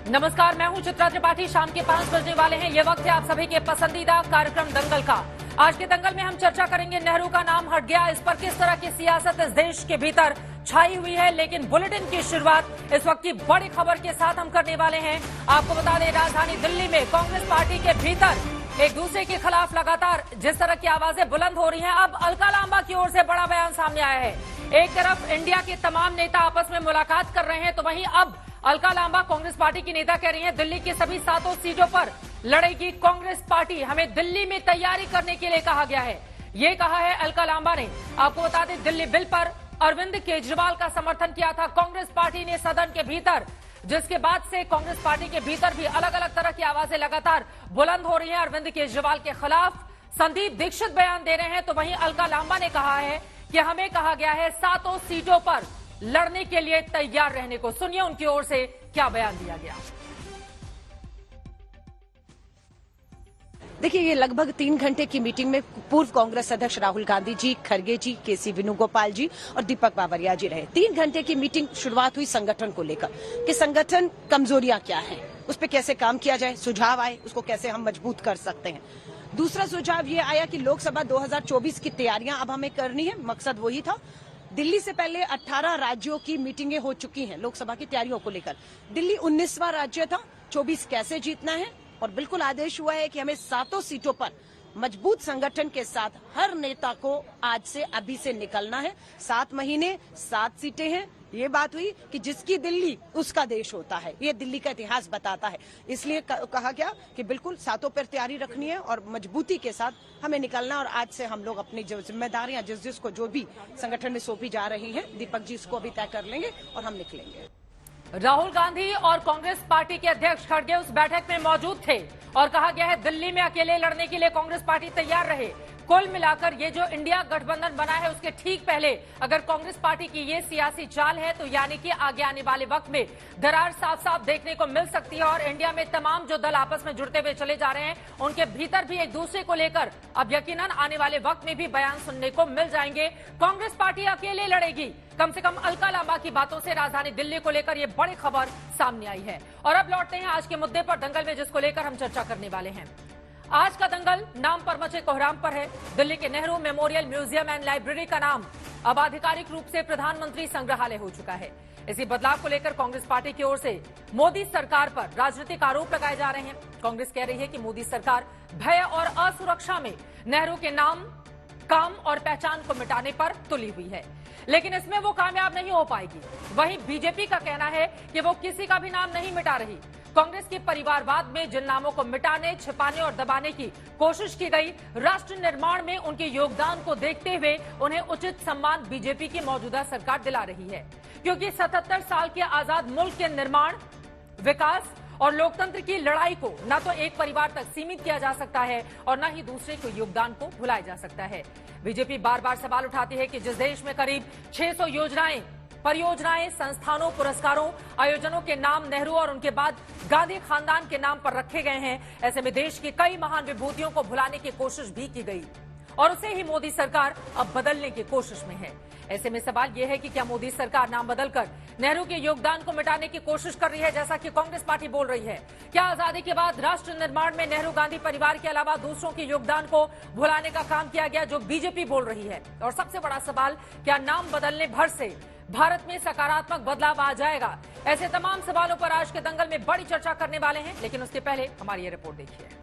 नमस्कार, मैं हूं चित्रा त्रिपाठी। शाम के 5 बजने वाले हैं। ये वक्त है आप सभी के पसंदीदा कार्यक्रम दंगल का। आज के दंगल में हम चर्चा करेंगे नेहरू का नाम हट गया, इस पर किस तरह की सियासत इस देश के भीतर छाई हुई है। लेकिन बुलेटिन की शुरुआत इस वक्त की बड़ी खबर के साथ हम करने वाले हैं। आपको बता दें, राजधानी दिल्ली में कांग्रेस पार्टी के भीतर एक दूसरे के खिलाफ लगातार जिस तरह की आवाजें बुलंद हो रही हैं, अब अलका लांबा की ओर से बड़ा बयान सामने आया है। एक तरफ इंडिया के तमाम नेता आपस में मुलाकात कर रहे हैं, तो वहीं अब अलका लांबा कांग्रेस पार्टी की नेता कह रही हैं दिल्ली की सभी 7 सीटों पर लड़ेगी कांग्रेस पार्टी। हमें दिल्ली में तैयारी करने के लिए कहा गया है, ये कहा है अलका लांबा ने। आपको बता दें, दिल्ली बिल पर अरविंद केजरीवाल का समर्थन किया था कांग्रेस पार्टी ने सदन के भीतर, जिसके बाद से कांग्रेस पार्टी के भीतर भी अलग अलग तरह की आवाजें लगातार बुलंद हो रही हैं अरविंद केजरीवाल के खिलाफ। संदीप दीक्षित बयान दे रहे हैं, तो वहीं अलका लांबा ने कहा है कि हमें कहा गया है 7 सीटों पर लड़ने के लिए तैयार रहने को। सुनिए उनकी ओर से क्या बयान दिया गया। देखिए, ये लगभग 3 घंटे की मीटिंग में पूर्व कांग्रेस अध्यक्ष राहुल गांधी जी, खरगे जी, केसी वेणुगोपाल जी और दीपक बावरिया जी रहे। 3 घंटे की मीटिंग शुरुआत हुई संगठन को लेकर कि संगठन कमजोरियां क्या हैं, उस पर कैसे काम किया जाए, सुझाव आए उसको कैसे हम मजबूत कर सकते हैं। दूसरा सुझाव ये आया कि लोकसभा 2024 की तैयारियां अब हमें करनी है। मकसद वही था। दिल्ली से पहले 18 राज्यों की मीटिंगें हो चुकी हैं लोकसभा की तैयारियों को लेकर। दिल्ली 19वां राज्य था, 24 कैसे जीतना है, और बिल्कुल आदेश हुआ है कि हमें 7 सीटों पर मजबूत संगठन के साथ हर नेता को आज से अभी से निकलना है। 7 महीने 7 सीटें हैं। ये बात हुई कि जिसकी दिल्ली उसका देश होता है, ये दिल्ली का इतिहास बताता है। इसलिए कहा गया कि बिल्कुल 7 पर तैयारी रखनी है और मजबूती के साथ हमें निकलना। और आज से हम लोग अपनी जो जिम्मेदारियां जिसको जो भी संगठन में सौंपी जा रही हैं, दीपक जी इसको अभी तय कर लेंगे और हम निकलेंगे। राहुल गांधी और कांग्रेस पार्टी के अध्यक्ष खड़गे उस बैठक में मौजूद थे और कहा गया है दिल्ली में अकेले लड़ने के लिए कांग्रेस पार्टी तैयार रहे। कुल मिलाकर ये जो इंडिया गठबंधन बना है, उसके ठीक पहले अगर कांग्रेस पार्टी की ये सियासी चाल है, तो यानी कि आगे आने वाले वक्त में दरार साफ साफ देखने को मिल सकती है। और इंडिया में तमाम जो दल आपस में जुड़ते हुए चले जा रहे हैं, उनके भीतर भी एक दूसरे को लेकर अब यकीनन आने वाले वक्त में भी बयान सुनने को मिल जाएंगे। कांग्रेस पार्टी अकेले लड़ेगी, कम से कम अलका लांबा की बातों से राजधानी दिल्ली को लेकर यह बड़ी खबर सामने आई है। और अब लौटते हैं आज के मुद्दे पर दंगल में, जिसको लेकर हम चर्चा करने वाले हैं। आज का दंगल नाम पर मचे कोहराम पर है। दिल्ली के Nehru memorial museum and library का नाम अब आधिकारिक रूप से प्रधानमंत्री संग्रहालय हो चुका है। इसी बदलाव को लेकर कांग्रेस पार्टी की ओर से मोदी सरकार पर राजनीतिक आरोप लगाए जा रहे हैं। कांग्रेस कह रही है कि मोदी सरकार भय और असुरक्षा में नेहरू के नाम, काम और पहचान को मिटाने पर तुली हुई है, लेकिन इसमें वो कामयाब नहीं हो पाएगी। वहीं बीजेपी का कहना है कि वो किसी का भी नाम नहीं मिटा रही। कांग्रेस के परिवारवाद में जिन नामों को मिटाने, छिपाने और दबाने की कोशिश की गई, राष्ट्र निर्माण में उनके योगदान को देखते हुए उन्हें उचित सम्मान बीजेपी की मौजूदा सरकार दिला रही है। क्योंकि 77 साल के आजाद मुल्क के निर्माण, विकास और लोकतंत्र की लड़ाई को न तो एक परिवार तक सीमित किया जा सकता है और न ही दूसरे को योगदान को भुलाया जा सकता है। बीजेपी बार बार सवाल उठाती है कि जिस देश में करीब 600 योजनाएं, परियोजनाएं, संस्थानों, पुरस्कारों, आयोजनों के नाम नेहरू और उनके बाद गांधी खानदान के नाम पर रखे गए हैं, ऐसे में देश की कई महान विभूतियों को भुलाने की कोशिश भी की गई और उसे ही मोदी सरकार अब बदलने की कोशिश में है। ऐसे में सवाल यह है कि क्या मोदी सरकार नाम बदलकर नेहरू के योगदान को मिटाने की कोशिश कर रही है, जैसा कि कांग्रेस पार्टी बोल रही है? क्या आजादी के बाद राष्ट्र निर्माण में नेहरू गांधी परिवार के अलावा दूसरों के योगदान को भुलाने का काम किया गया, जो बीजेपी बोल रही है? और सबसे बड़ा सवाल, क्या नाम बदलने भर से भारत में सकारात्मक बदलाव आ जाएगा? ऐसे तमाम सवालों पर आज के दंगल में बड़ी चर्चा करने वाले हैं, लेकिन उसके पहले हमारी ये रिपोर्ट देखिए।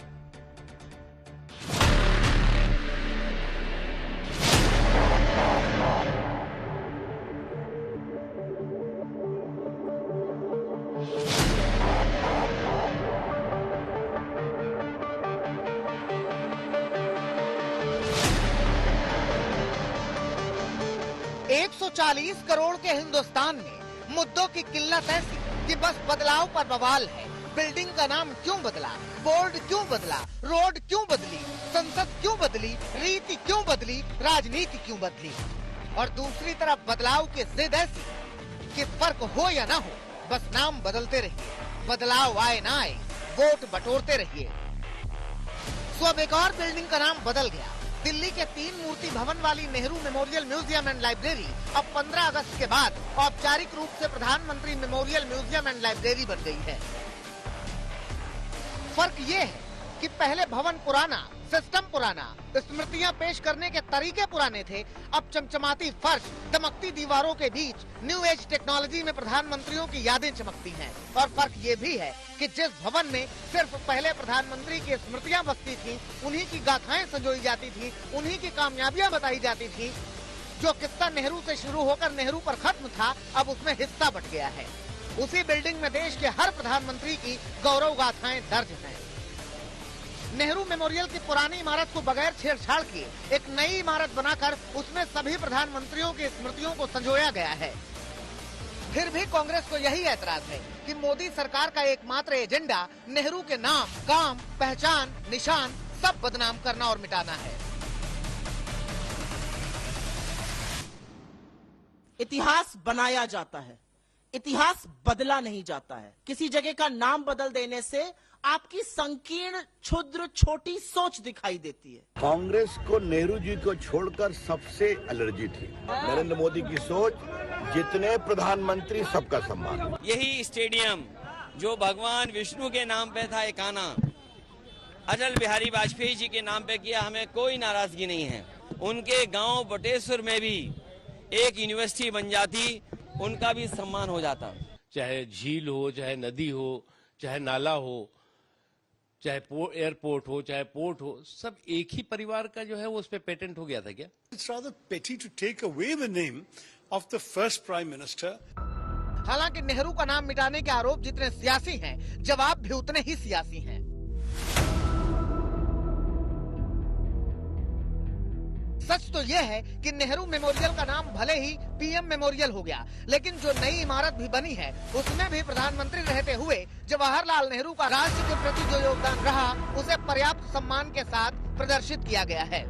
$140 करोड़ के हिंदुस्तान में मुद्दों की किल्लत ऐसी कि बस बदलाव पर बवाल है। बिल्डिंग का नाम क्यों बदला, बोर्ड क्यों बदला, रोड क्यों बदली, संसद क्यों बदली, रीति क्यों बदली, राजनीति क्यों बदली। और दूसरी तरफ बदलाव की जिद ऐसी कि फर्क हो या ना हो, बस नाम बदलते रहिए, बदलाव आए ना आए, वोट बटोरते रहिए। सो अब एक और बिल्डिंग का नाम बदल गया। दिल्ली के 3 मूर्ति भवन वाली Nehru memorial museum and library अब 15 अगस्त के बाद औपचारिक रूप से प्रधानमंत्री मेमोरियल म्यूजियम एंड लाइब्रेरी बन गई है। फर्क ये है कि पहले भवन पुराना, सिस्टम पुराना, स्मृतियां पेश करने के तरीके पुराने थे। अब चमचमाती फर्श, दमकती दीवारों के बीच न्यू एज टेक्नोलॉजी में प्रधानमंत्रियों की यादें चमकती हैं। और फर्क ये भी है कि जिस भवन में सिर्फ पहले प्रधानमंत्री की स्मृतियां बसती थी, उन्हीं की गाथाएं संजोई जाती थी, उन्हीं की कामयाबियां बताई जाती थी, जो किस्सा नेहरू से शुरू होकर नेहरू पर खत्म था, अब उसमें हिस्सा बट गया है। उसी बिल्डिंग में देश के हर प्रधानमंत्री की गौरव गाथाएं दर्ज हैं। नेहरू मेमोरियल की पुरानी इमारत को बगैर छेड़छाड़ किए एक नई इमारत बनाकर उसमें सभी प्रधानमंत्रियों की स्मृतियों को संजोया गया है। फिर भी कांग्रेस को यही ऐतराज है कि मोदी सरकार का एकमात्र एजेंडा नेहरू के नाम, काम, पहचान, निशान सब बदनाम करना और मिटाना है। इतिहास बनाया जाता है, इतिहास बदला नहीं जाता है। किसी जगह का नाम बदल देने से आपकी संकीर्ण, क्षुद्र, छोटी सोच दिखाई देती है। कांग्रेस को नेहरू जी को छोड़कर सबसे एलर्जी थी। नरेंद्र मोदी की सोच, जितने प्रधानमंत्री सबका सम्मान। यही स्टेडियम जो भगवान विष्णु के नाम पे था, एक आना अटल बिहारी वाजपेयी जी के नाम पे किया, हमें कोई नाराजगी नहीं है। उनके गांव बटेश्वर में भी एक यूनिवर्सिटी बन जाती, उनका भी सम्मान हो जाता। चाहे झील हो, चाहे नदी हो, चाहे नाला हो, चाहे एयरपोर्ट हो, चाहे पोर्ट हो, सब एक ही परिवार का जो है वो उस पे पेटेंट हो गया था क्या? It's rather petty to take away the name of the first prime minister. हालांकि नेहरू का नाम मिटाने के आरोप जितने सियासी हैं, जवाब भी उतने ही सियासी हैं। सच तो यह है कि नेहरू मेमोरियल का नाम भले ही पीएम मेमोरियल हो गया, लेकिन जो नई इमारत भी बनी है उसमें भी प्रधानमंत्री रहते हुए जवाहरलाल नेहरू का राष्ट्र के प्रति जो योगदान रहा, उसे पर्याप्त सम्मान के साथ प्रदर्शित किया गया है।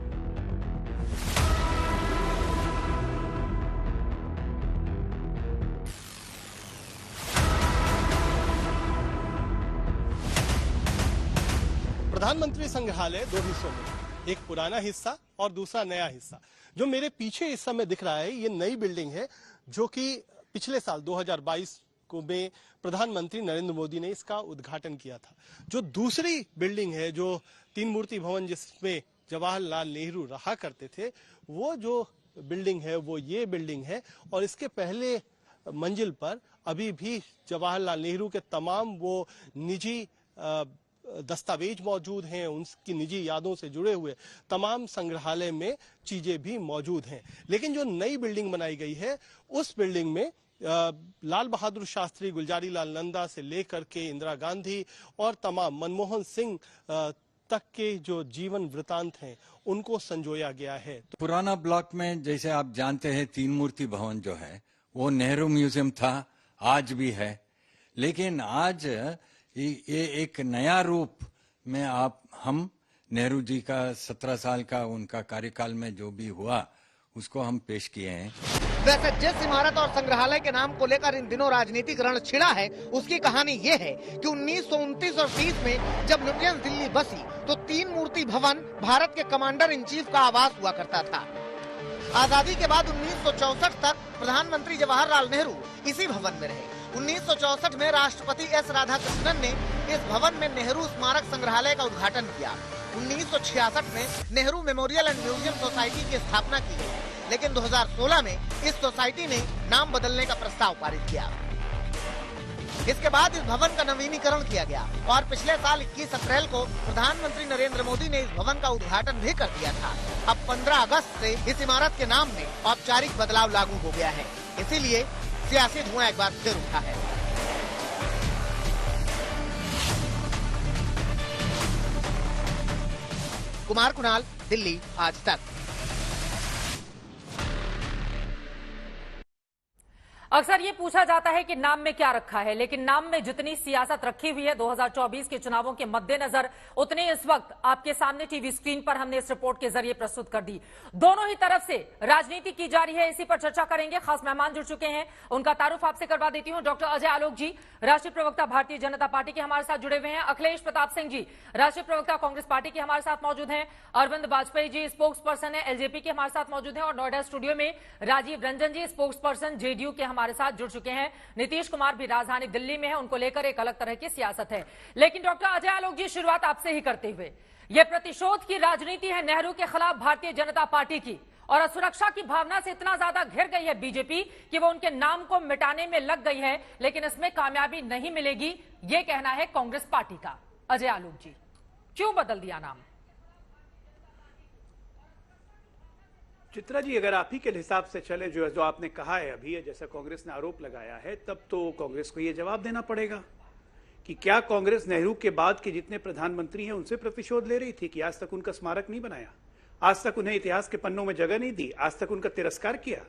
प्रधानमंत्री संग्रहालय दो हिस्सों में, एक पुराना हिस्सा और दूसरा नया हिस्सा। जो मेरे पीछे इस समय दिख रहा है, ये नई बिल्डिंग है जो कि पिछले साल 2022 को में प्रधानमंत्री नरेंद्र मोदी ने इसका उद्घाटन किया था। जो दूसरी बिल्डिंग है, जो तीन मूर्ति भवन जिसमें जवाहरलाल नेहरू रहा करते थे, वो जो बिल्डिंग है वो ये बिल्डिंग है। और इसके पहले मंजिल पर अभी भी जवाहरलाल नेहरू के तमाम वो निजी दस्तावेज मौजूद हैं, उनकी निजी यादों से जुड़े हुए तमाम संग्रहालय में चीजें भी मौजूद हैं। लेकिन जो नई बिल्डिंग बनाई गई है, उस बिल्डिंग में लाल बहादुर शास्त्री, गुलजारी लाल नंदा से लेकर के इंदिरा गांधी और तमाम मनमोहन सिंह तक के जो जीवन वृतांत हैं, उनको संजोया गया है। पुराना ब्लॉक में जैसे आप जानते हैं, तीन मूर्ति भवन जो है वो नेहरू म्यूजियम था, आज भी है। लेकिन आज ये एक नया रूप में हम नेहरू जी का 17 साल का उनका कार्यकाल में जो भी हुआ उसको हम पेश किए हैं। वैसे जिस इमारत और संग्रहालय के नाम को लेकर इन दिनों राजनीतिक रण छिड़ा है, उसकी कहानी ये है कि 1929 और 30 में जब न्यूटन दिल्ली बसी तो तीन मूर्ति भवन भारत के कमांडर इन चीफ का आवास हुआ करता था। आजादी के बाद 1964 तक प्रधानमंत्री जवाहरलाल नेहरू इसी भवन में रहे। 1964 में राष्ट्रपति एस राधाकृष्णन ने इस भवन में नेहरू स्मारक संग्रहालय का उद्घाटन किया। 1966 में Nehru memorial and museum society की स्थापना की गई, लेकिन 2016 में इस सोसाइटी ने नाम बदलने का प्रस्ताव पारित किया। इसके बाद इस भवन का नवीनीकरण किया गया और पिछले साल 21 अप्रैल को प्रधानमंत्री नरेंद्र मोदी ने इस भवन का उद्घाटन भी कर दिया था। अब 15 अगस्त से इस इमारत के नाम में औपचारिक बदलाव लागू हो गया है, इसीलिए सियासी धुआं एक बार फिर उठा है। कुमार कुणाल, दिल्ली, आज तक। अक्सर ये पूछा जाता है कि नाम में क्या रखा है, लेकिन नाम में जितनी सियासत रखी हुई है 2024 के चुनावों के मद्देनजर, उतने इस वक्त आपके सामने टीवी स्क्रीन पर हमने इस रिपोर्ट के जरिए प्रस्तुत कर दी। दोनों ही तरफ से राजनीति की जा रही है, इसी पर चर्चा करेंगे। खास मेहमान जुड़ चुके हैं, उनका तारुफ आपसे करवा देती हूं। डॉक्टर अजय आलोक जी, राष्ट्रीय प्रवक्ता भारतीय जनता पार्टी के हमारे साथ जुड़े हुए हैं। अखिलेश प्रताप सिंह जी, राष्ट्रीय प्रवक्ता कांग्रेस पार्टी के हमारे साथ मौजूद हैं। अरविंद वाजपेयी जी, स्पोक्स पर्सन है एलजेपी के, हमारे साथ मौजूद हैं। और नोएडा स्टूडियो में राजीव रंजन जी, स्पोक्स पर्सन जेडीयू के हमारे हमारे साथ जुड़ चुके हैं। नीतीश कुमार भी राजधानी दिल्ली में है, उनको लेकर एक अलग तरह की सियासत है। लेकिन डॉक्टर अजय आलोक जी, शुरुआत आपसे ही करते हुए, यह प्रतिशोध की राजनीति है नेहरू के खिलाफ भारतीय जनता पार्टी की, और असुरक्षा की भावना से इतना ज्यादा घिर गई है बीजेपी कि वो उनके नाम को मिटाने में लग गई है, लेकिन इसमें कामयाबी नहीं मिलेगी, ये कहना है कांग्रेस पार्टी का। अजय आलोक जी, क्यों बदल दिया नाम? चित्रा जी, अगर आप ही के हिसाब से चले जो आपने कहा है अभी, जैसा कांग्रेस ने आरोप लगाया है, तब तो कांग्रेस को यह जवाब देना पड़ेगा कि क्या कांग्रेस नेहरू के बाद के जितने प्रधानमंत्री हैं उनसे प्रतिशोध ले रही थी कि आज तक उनका स्मारक नहीं बनाया, आज तक उन्हें इतिहास के पन्नों में जगह नहीं दी, आज तक उनका तिरस्कार किया?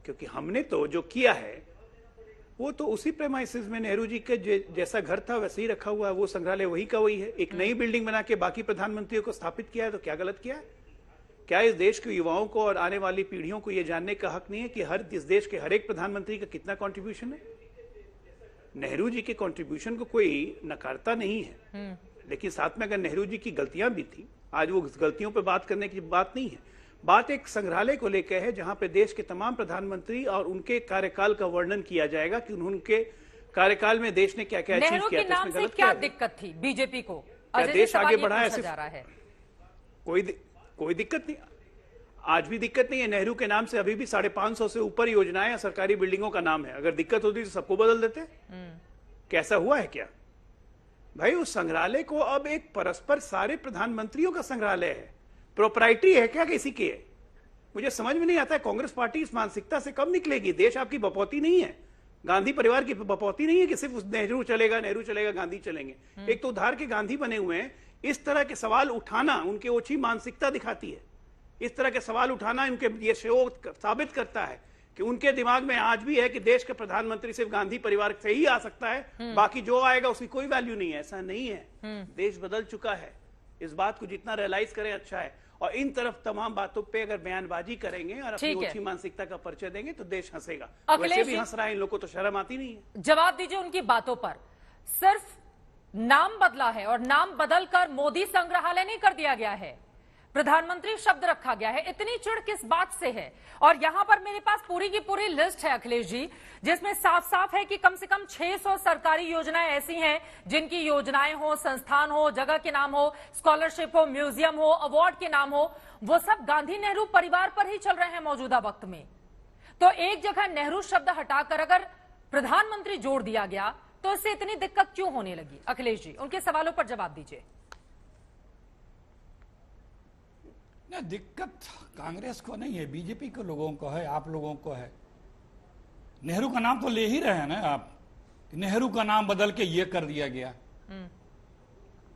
क्योंकि हमने तो जो किया है वो तो उसी प्रेमाइसिस में नेहरू जी के जैसा घर था वैसे ही रखा हुआ है, वो संग्रहालय वही का वही है। एक नई बिल्डिंग बना के बाकी प्रधानमंत्रियों को स्थापित किया है, तो क्या गलत किया है? क्या इस देश के युवाओं को और आने वाली पीढ़ियों को यह जानने का हक नहीं है कि इस देश के हर एक प्रधानमंत्री का कितना कंट्रीब्यूशन है? नेहरू जी के कंट्रीब्यूशन को कोई नकारता नहीं है, लेकिन साथ में अगर नेहरू जी की गलतियां भी थी, आज वो गलतियों पर बात करने की बात नहीं है। बात एक संग्रहालय को लेकर है जहां पे देश के तमाम प्रधानमंत्री और उनके कार्यकाल का वर्णन किया जाएगा कि उनके कार्यकाल में देश ने क्या क्या अचीव किया। नेहरू के नाम से क्या दिक्कत थी बीजेपी को? देश आगे बढ़ा है, जा रहा है, कोई दिक्कत नहीं, आज भी दिक्कत नहीं है। नेहरू के नाम से अभी भी 550 से ऊपर योजनाएं या सरकारी बिल्डिंगों का नाम है। अगर दिक्कत होती तो सबको बदल देते। कैसा हुआ है क्या भाई? उस संग्रहालय को अब एक परस्पर सारे प्रधानमंत्रियों का संग्रहालय है, प्रोप्राइटरी है क्या किसी की है? मुझे समझ में नहीं आता है कांग्रेस पार्टी इस मानसिकता से कब निकलेगी। देश आपकी बपौती नहीं है, गांधी परिवार की बपौती नहीं है कि सिर्फ नेहरू चलेगा गांधी चलेंगे। एक तो उधार के गांधी बने हुए हैं। इस तरह के सवाल उठाना उनके ओछी मानसिकता दिखाती है। इस तरह के सवाल उठाना उनके ये शो साबित करता है कि उनके दिमाग में आज भी है कि देश के प्रधानमंत्री सिर्फ गांधी परिवार से ही आ सकता है, बाकी जो आएगा उसकी कोई वैल्यू नहीं है। ऐसा नहीं है, देश बदल चुका है। इस बात को जितना रियलाइज करें अच्छा है, और इन तरफ तमाम बातों पे अगर बयानबाजी करेंगे और अपनी ओछी मानसिकता का परिचय देंगे तो देश हंसेगा। वैसे भी हंस रहा है, इन लोगों को तो शर्म आती नहीं है। जवाब दीजिए उनकी बातों पर। सिर्फ नाम बदला है और नाम बदलकर मोदी संग्रहालय नहीं कर दिया गया है, प्रधानमंत्री शब्द रखा गया है। इतनी चिढ़ किस बात से है? और यहां पर मेरे पास पूरी की पूरी लिस्ट है अखिलेश जी, जिसमें साफ साफ है कि कम से कम 600 सरकारी योजनाएं ऐसी हैं जिनकी योजनाएं हो, संस्थान हो, जगह के नाम हो, स्कॉलरशिप हो, म्यूजियम हो, अवार्ड के नाम हो, वो सब गांधी नेहरू परिवार पर ही चल रहे हैं मौजूदा वक्त में। तो एक जगह नेहरू शब्द हटाकर अगर प्रधानमंत्री जोड़ दिया गया तो इससे इतनी दिक्कत क्यों होने लगी? अखिलेश जी, उनके सवालों पर जवाब दीजिए। ना, दिक्कत कांग्रेस को नहीं है, बीजेपी के लोगों को है, आप लोगों को है। नेहरू का नाम तो ले ही रहे हैं ना आप, नेहरू का नाम बदल के ये कर दिया गया।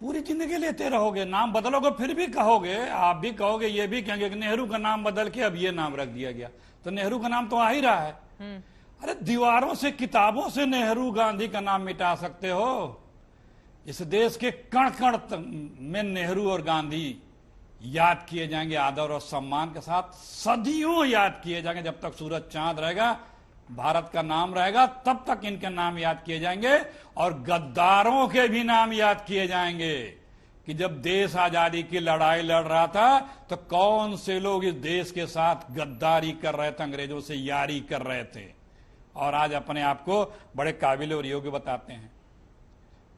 पूरी जिंदगी लेते रहोगे, नाम बदलोगे फिर भी कहोगे, आप भी कहोगे, ये भी कहेंगे कि नेहरू का नाम बदल के अब ये नाम रख दिया गया। तो नेहरू का नाम तो आ ही रहा है। अरे दीवारों से, किताबों से नेहरू गांधी का नाम मिटा सकते हो? इस देश के कण कण में नेहरू और गांधी याद किए जाएंगे, आदर और सम्मान के साथ सदियों याद किए जाएंगे। जब तक सूरज चांद रहेगा, भारत का नाम रहेगा, तब तक इनके नाम याद किए जाएंगे। और गद्दारों के भी नाम याद किए जाएंगे कि जब देश आजादी की लड़ाई लड़ रहा था तो कौन से लोग इस देश के साथ गद्दारी कर रहे थे, अंग्रेजों से यारी कर रहे थे, और आज अपने आप को बड़े काबिल और योग्य बताते हैं।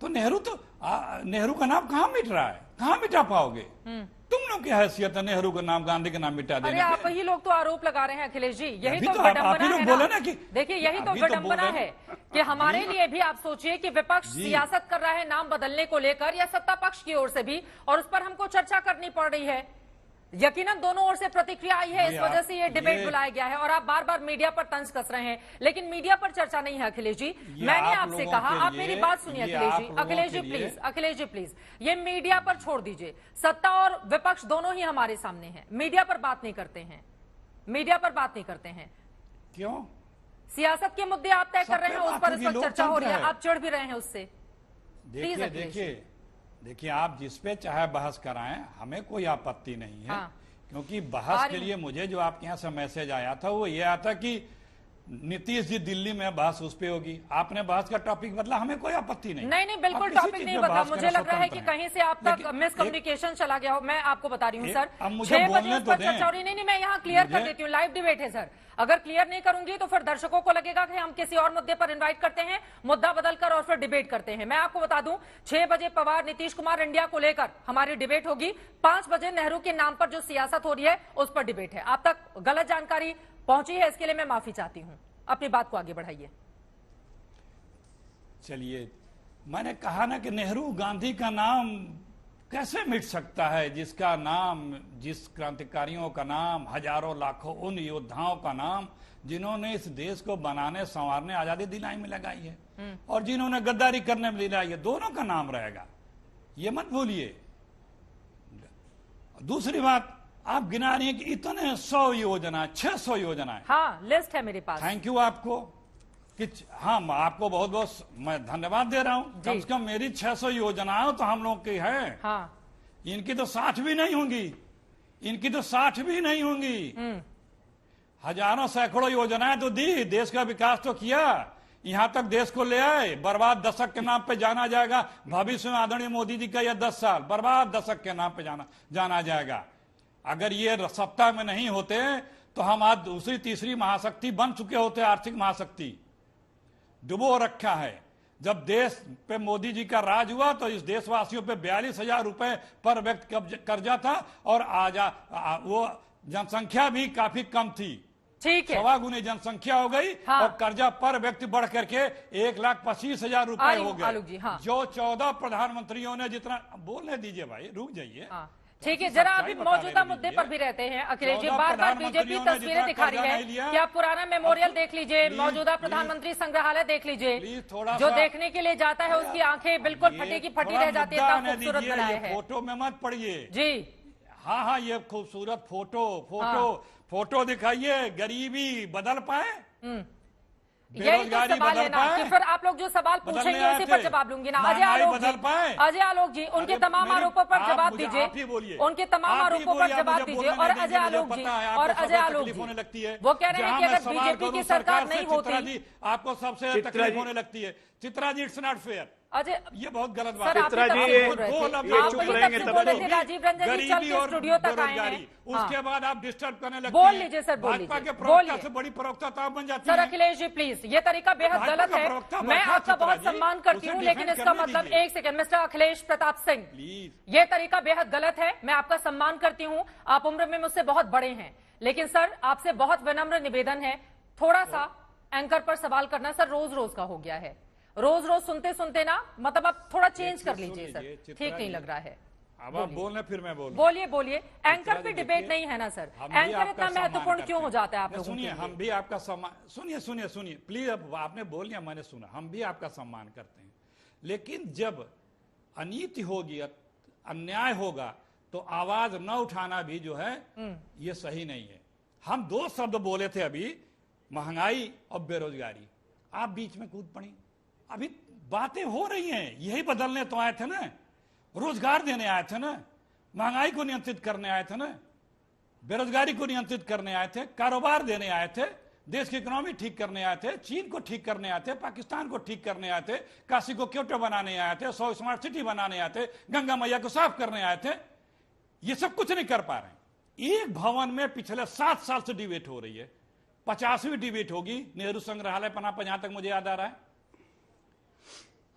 तो नेहरू का नाम कहां मिट रहा है? कहां मिटा पाओगे? तुम लोग की हैसियत है नेहरू का नाम, गांधी का नाम मिटा देने? अरे आप ही लोग तो आरोप लगा रहे हैं अखिलेश जी, यही तो विडंबना है ना। देखिए, यही तो विडंबना है कि हमारे लिए भी आप सोचिए कि विपक्ष सियासत कर रहा है नाम बदलने को लेकर, या सत्ता पक्ष की ओर से भी, और उस पर हमको चर्चा करनी पड़ रही है। यकीनन दोनों ओर से प्रतिक्रिया आई है, इस वजह से ये डिबेट बुलाया गया है। और आप बार बार मीडिया पर तंज कस रहे हैं, लेकिन मीडिया पर चर्चा नहीं है अखिलेश जी। मैंने आपसे कहा, आप मेरी बात सुनिए अखिलेश जी। अखिलेश जी प्लीज, ये मीडिया पर छोड़ दीजिए। सत्ता और विपक्ष दोनों ही हमारे सामने हैं, मीडिया पर बात नहीं करते हैं, मीडिया पर बात नहीं करते हैं। क्यों? सियासत के मुद्दे आप तय कर रहे हैं, उस पर इस वक्त चर्चा हो रही है, आप चिढ़ भी रहे हैं उससे। देखिए, आप जिस पे चाहे बहस कराएं, हमें कोई आपत्ति नहीं है। क्योंकि बहस के लिए मुझे जो आपके यहाँ से मैसेज आया था वो ये आया था कि नीतीश जी दिल्ली में बहस उस पे होगी, आपने बहस का टॉपिक बदला, हमें कोई आपत्ति नहीं। नहीं बिल्कुल टॉपिक नहीं बदला, मुझे लग रहा है कि कहीं से आप तक मिसकम्युनिकेशन चला गया हो। मैं आपको बता रही हूँ सर, 6 बजे उस पर चर्चा हो रही। नहीं मैं यहाँ क्लियर कर देती हूँ, लाइव डिबेट है सर। अगर क्लियर नहीं करूंगी तो फिर दर्शकों को लगेगा कि हम किसी और मुद्दे पर इन्वाइट करते हैं, मुद्दा बदलकर और फिर डिबेट करते हैं। मैं आपको बता दूं 6 बजे पवार नीतीश कुमार इंडिया को लेकर हमारी डिबेट होगी, 5 बजे नेहरू के नाम पर जो सियासत हो रही है उस पर डिबेट है। आप तक गलत जानकारी पहुंची है, इसके लिए मैं माफी चाहती हूं। अपनी बात को आगे बढ़ाइए। चलिए, मैंने कहा ना कि नेहरू गांधी का नाम कैसे मिट सकता है, जिसका नाम, जिस क्रांतिकारियों का नाम, हजारों लाखों उन योद्धाओं का नाम जिन्होंने इस देश को बनाने संवारने आजादी दिलाने में लगाई है और जिन्होंने गद्दारी करने में दिलाई है, दोनों का नाम रहेगा, ये मत भूलिए। दूसरी बात, आप गिना रही हैं कि इतने 100 योजना, 600 योजनाएं। हाँ, लिस्ट है मेरे पास। थैंक यू आपको कि हाँ, आपको बहुत बहुत मैं धन्यवाद दे रहा हूं। कम से कम मेरी 600 योजनाएं तो हम लोग की है। हाँ। इनकी तो 60 भी नहीं होंगी, इनकी तो 60 भी नहीं होंगी। हजारों सैकड़ों योजनाएं तो दी, देश का विकास तो किया, यहां तक देश को ले आए। बर्बाद दशक के नाम पे जाना जाएगा भविष्य में आदरणीय मोदी जी का यह 10 साल बर्बाद दशक के नाम पे जाना जाएगा। अगर ये सत्ता में नहीं होते तो हम आज दूसरी तीसरी महाशक्ति बन चुके होते, आर्थिक महाशक्ति। डुबो रखा है। जब देश पे मोदी जी का राज हुआ तो इस देशवासियों पे 42,000 रुपए पर व्यक्ति कर्जा था और वो जनसंख्या भी काफी कम थी। ठीक है, 1.25 गुनी जनसंख्या हो गई। हाँ। और कर्जा पर व्यक्ति बढ़ करके 1,25,000 रुपए हो गए। हाँ। जो 14 प्रधानमंत्रियों ने जितना, बोलने दीजिए भाई, रुक जाइए। हाँ। ठीक है, जरा अभी मौजूदा मुद्दे पर भी रहते हैं। अखिलेश जी, बार बार बीजेपी तस्वीरें दिखा रही है कि आप पुराना मेमोरियल देख लीजिए, मौजूदा प्रधानमंत्री संग्रहालय देख लीजिए, जो देखने के लिए जाता है उसकी आंखें बिल्कुल फटी की फटी रह जाती है, इतना खूबसूरत बनाया है। फोटो में मत पढ़िए जी। हाँ, ये खूबसूरत फोटो दिखाइए। गरीबी बदल पाए, यही तो सवाल है ना कि फिर आप लोग जो सवाल पूछेंगे उसी पर जवाब लूंगी ना। अजय आलोक जी उनके तमाम आरोपों पर जवाब दीजिए, उनके तमाम आरोपों पर जवाब दीजिए। और अजय आलोक जी वो कह रहे हैं कि अगर बीजेपी की सरकार नहीं होती, आपको सबसे तकलीफ होने लगती है। Chitra ji, it's not fair. Ajay, ये बहुत गलत बात है। चित्रा जी, ये चुप रहेंगे तब तो। राजीव रंजन जी चल के स्टूडियो तक आए हैं, उसके बाद आप डिस्टर्ब करने लगते बोल लीजिए सर, बोल लीजिए। भाजपा के प्रवक्ता से बड़ी प्रवक्ता तो आप बन जाती हैं। सर अखिलेश जी प्लीज, ये तरीका बेहद गलत है। मैं आपका बहुत सम्मान करती हूँ, लेकिन इसका मतलब, एक सेकंड मिस्टर अखिलेश प्रताप सिंह, ये तरीका बेहद गलत है। मैं आपका सम्मान करती हूँ, आप उम्र में मुझसे बहुत बड़े हैं, लेकिन सर आपसे बहुत विनम्र निवेदन है, थोड़ा सा एंकर पर सवाल करना सर रोज रोज का हो गया है। रोज रोज सुनते सुनते ना, मतलब आप थोड़ा चेंज कर लीजिए सर, ठीक नहीं लग रहा है। अब आप बोलना, फिर मैं बोलूं। बोलिए। एंकर पे डिबेट नहीं है ना सर, एंकर इतना महत्वपूर्ण क्यों हो जाता है आप लोगों के लिए? हम भी आपका सम्मान, सुनिए प्लीज। अब आपने बोल लिया, मैंने सुना, हम भी आपका सम्मान करते हैं, लेकिन जब अनीति होगी, अन्याय होगा, तो आवाज न उठाना भी जो है ये सही नहीं है। हम 2 शब्द बोले थे अभी, महंगाई और बेरोजगारी, आप बीच में कूद पड़ी। अभी बातें हो रही हैं, यही बदलने तो आए थे ना, रोजगार देने आए थे ना, महंगाई को नियंत्रित करने आए थे ना, बेरोजगारी को नियंत्रित करने आए थे, कारोबार देने आए थे, देश की इकोनॉमी ठीक करने आए थे, चीन को ठीक करने आए थे, पाकिस्तान को ठीक करने आए थे, काशी को क्योटो बनाने आए थे, 100 स्मार्ट सिटी बनाने आए थे, गंगा मैया को साफ करने आए थे। ये सब कुछ नहीं कर पा रहे। एक भवन में पिछले 7 साल से डिबेट हो रही है, 50वीं डिबेट होगी नेहरू संग्रहालय पना पर, जहां तक मुझे याद आ रहा है।